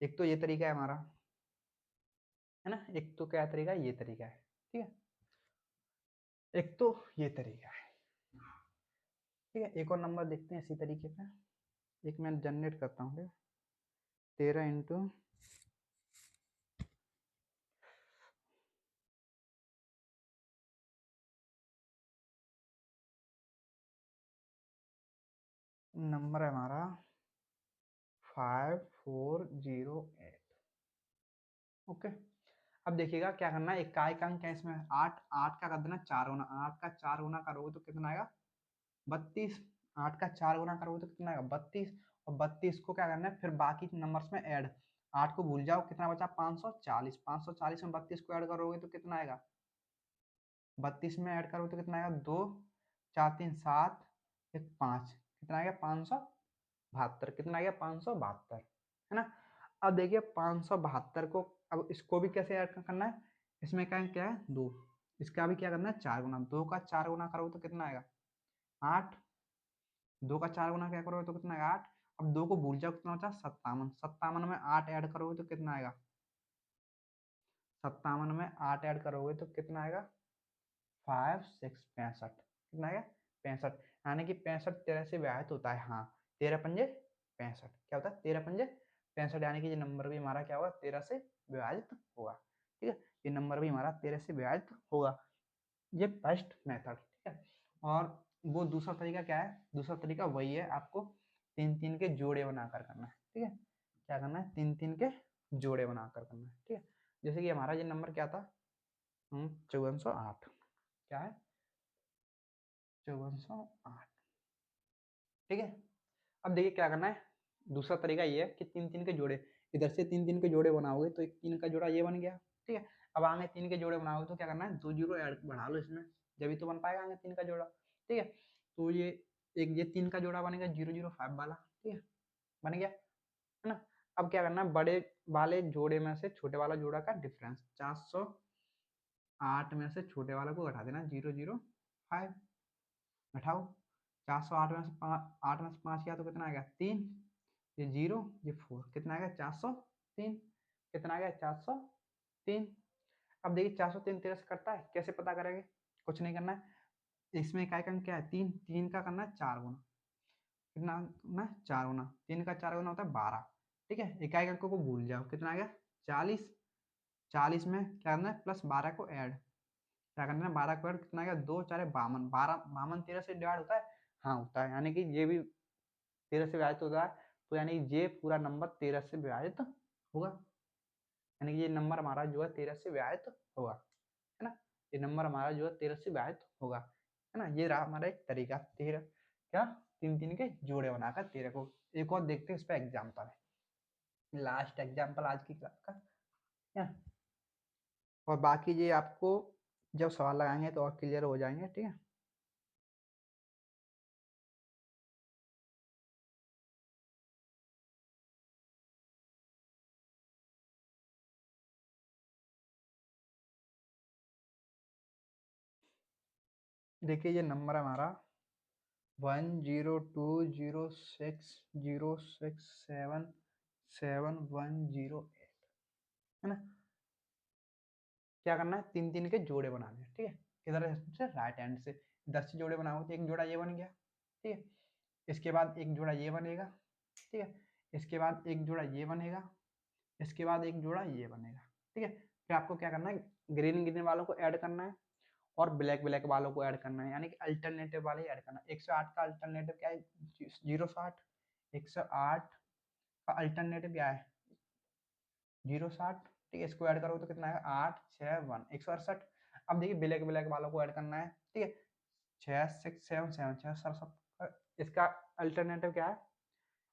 एक तो ये तरीका है हमारा, है ना, एक तो क्या तरीका है, ये तरीका है, ठीक है, एक तो ये तरीका है, ठीक है। एक और नंबर देखते हैं इसी तरीके का, एक मैं जनरेट करता हूँ, 13 इंटू नंबर है हमारा 5408, ओके। अब देखिएगा क्या करना है, इकाई का अंक है इसमें 8, 8 का कर देना 4 गुना, 8 का 4 गुना करोगे तो कितना आएगा 32, 8 का 4 गुना करोगे तो कितना आएगा 32, और 32 को क्या करना है फिर बाकी नंबर्स में ऐड, 8 को भूल जाओ, कितना बचा 540, 540 में 32 को ऐड करोगे तो कितना आएगा, 32 में ऐड करोगे तो कितना आएगा 2 4 3 7 1 5, कितना आएगा 572, कितना आ गया 572, है ना। अब देखिए 572 को, अब इसको भी कैसे ऐड करना है, इसमें क्या है 2, इसका भी क्या करना है 4 गुना, 2 का 4 गुना करोगे तो कितना आएगा 8, 2 का 4 गुना क्या करोगे तो कितना आएगा 8, अब 2 को भूल जाओ, कितना बचा 57, 57 में 8 ऐड करोगे तो कितना आएगा, 57 में 8 ऐड करोगे तो कितना आएगा 5 6 65, कितना आएगा 65, यानी कि 65 13 से विभाजित होता है, हाँ 13 पंजे 65, क्या होता है 13 पंजे 65, यानी कि ये नंबर भी हमारा क्या होगा 13 से विभाजित होगा, ठीक है, ये नंबर भी हमारा 13 से विभाजित होगा, ये फर्स्ट मेथड, ठीक है। और वो दूसरा तरीका क्या है, दूसरा तरीका वही है, आपको 3 3 के जोड़े बनाकर करना है, ठीक है, क्या करना है 3 3 के जोड़े बनाकर करना है, ठीक है। जैसे कि हमारा ये नंबर क्या था 5408, क्या है 5408, ठीक है। अब देखिए क्या करना है, दूसरा तरीका ये है कि 3 3 के जोड़े, इधर से 3 3 के जोड़े बनाओगे तो एक 3 का जोड़ा ये बन गया, ठीक है। अब आगे 3 के जोड़े बनाओगे तो क्या करना है, 2 जीरो ऐड बढ़ा लो इसमें, जब तो बन पाएगा आगे 3 का जोड़ा, ठीक है। तो ये 3 का जोड़ा बनेगा 0 0 5 वाला, ठीक है, बन गया, है ना। अब क्या करना है, बड़े वाले जोड़े में से छोटे वाला जोड़ा का डिफरेंस, 408 में से छोटे वाला को घटा देना 0 0 5, घटाओ। 408 में से 8 में से 5 किया तो कितना आ गया 3, ये 0 ये 4, कितना आ गया 403, कितना आ गया 403। अब देखिए 403 13 से करता है, कैसे पता करेंगे, कुछ नहीं करना है, इसमें इकाई का अंक क्या है 3, 3 का करना है 4 गुना, कितना ना 4 गुना, 3 का 4 गुना होता है 12, ठीक है। इकाई अंकों को भूल जाओ, कितना आ गया 40, 40 में क्या करना है प्लस 12 को ऐड, क्या करना है 12 को ऐड, कितना आ गया 2 4 52, 12 52 13 से डिवाइड होता है, हाँ होता है, यानी कि ये भी 13 से विभाजित होता है, तो यानी ये पूरा नंबर 13 से विभाजित होगा, यानी कि ये नंबर हमारा जो है 13 से विभाजित होगा, है ना। ये नंबर हमारा जो है 13 से विभाजित होगा, है ना। ये रहा हमारा एक तरीका, 13 क्या 3 3 के जोड़े बनाकर 13 को। एक और देखते हैं इस पर एग्जाम्पल है, लास्ट एग्जाम्पल आज की क्लास का, है। और बाकी ये आपको जब सवाल लगाएंगे तो और क्लियर हो जाएंगे, ठीक है। देखिए ये नंबर हमारा 1020606771108, है ना। क्या करना है 3 3 के जोड़े बनाने हैं, ठीक है। इधर से राइट हैंड से 10 से जोड़े बनाओ तो एक जोड़ा ये बन गया, ठीक है। इसके बाद एक जोड़ा ये बनेगा, ठीक है। इसके बाद एक जोड़ा ये बनेगा, इसके बाद एक जोड़ा ये बनेगा, ठीक है। फिर आपको क्या करना है, ग्रीन ग्रीन वालों को ऐड करना है और ब्लैक ब्लैक वालों को ऐड करना है, यानी कि अल्टरनेटिव वाले ऐड करना है। 108 का अल्टरनेटिव क्या है 060, 108 का अल्टरनेटिव क्या है 060, ठीक है। इसको ऐड करोगे तो कितना आएगा 8 6 1 168। अब देखिए ब्लैक ब्लैक वालों को ऐड करना है, ठीक है। 6 6 7 7 6 7, इसका अल्टरनेटिव क्या है,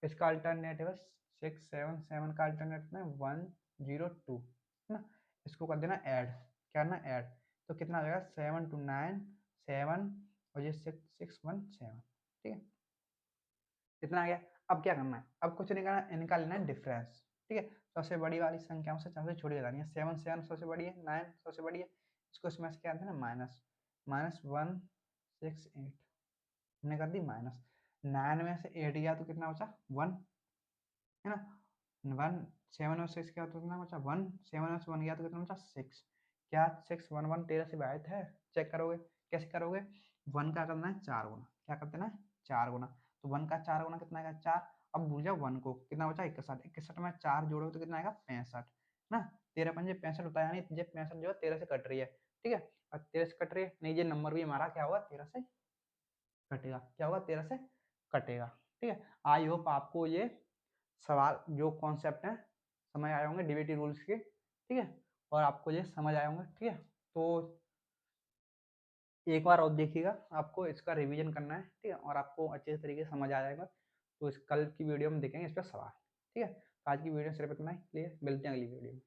इसका अल्टरनेटिव है 6 7 7 का अल्टरनेटिव है 102, है ना। इसको कर देना ऐड, क्या करना ऐड, तो कितना आ जाएगा 7 2 9 7 और ये 6 6 1 7, ठीक है। इतना आ गया। अब क्या करना है, अब कुछ नहीं करना, इनका लेना है डिफरेंस, ठीक है। सबसे बड़ी वाली संख्याओं से सबसे छोटी लगानी है, 7 7 सबसे बड़ी है, 9 सबसे बड़ी है, इसको इसमें से क्या है ना माइनस, माइनस 168, हमने कर दी माइनस, 9 में से 8 गया तो कितना बचा 1, है ना। 1 7 और 6 क्या, तो कितना बचा 1, 7 और 1 गया तो कितना बचा 6, क्या 6 1 1 13 से विभाजित है, चेक करोगे, कैसे करोगे, 1 का करना है 4 गुना, क्या कर देना है 4 गुना, तो 1 का 4 गुना कितना आएगा 4, अब भूल जाओ 1 को, कितना बचा 61, 61 में 4 जोड़ोगे तो कितना आएगा 65, ना 13 पंजे 65 होता है, यानी ये 65 जो है 13 से कट रही है, ठीक है। और 13 से कट रही है, नहीं ये नंबर भी हमारा क्या होगा 13 से कटेगा, क्या होगा 13 से कटेगा, ठीक है। आई होप आपको ये सवाल जो कॉन्सेप्ट है समझ आए होंगे डीबीटी रूल्स के, ठीक है, और आपको ये समझ आए होंगे, ठीक है। तो एक बार और देखिएगा, आपको इसका रिवीजन करना है, ठीक है, और आपको अच्छे तरीके से समझ आ जाएगा, तो इस कल की वीडियो में देखेंगे इस पर सवाल, ठीक है। आज की वीडियो सिर्फ इतना ही, मिलते हैं अगली वीडियो में।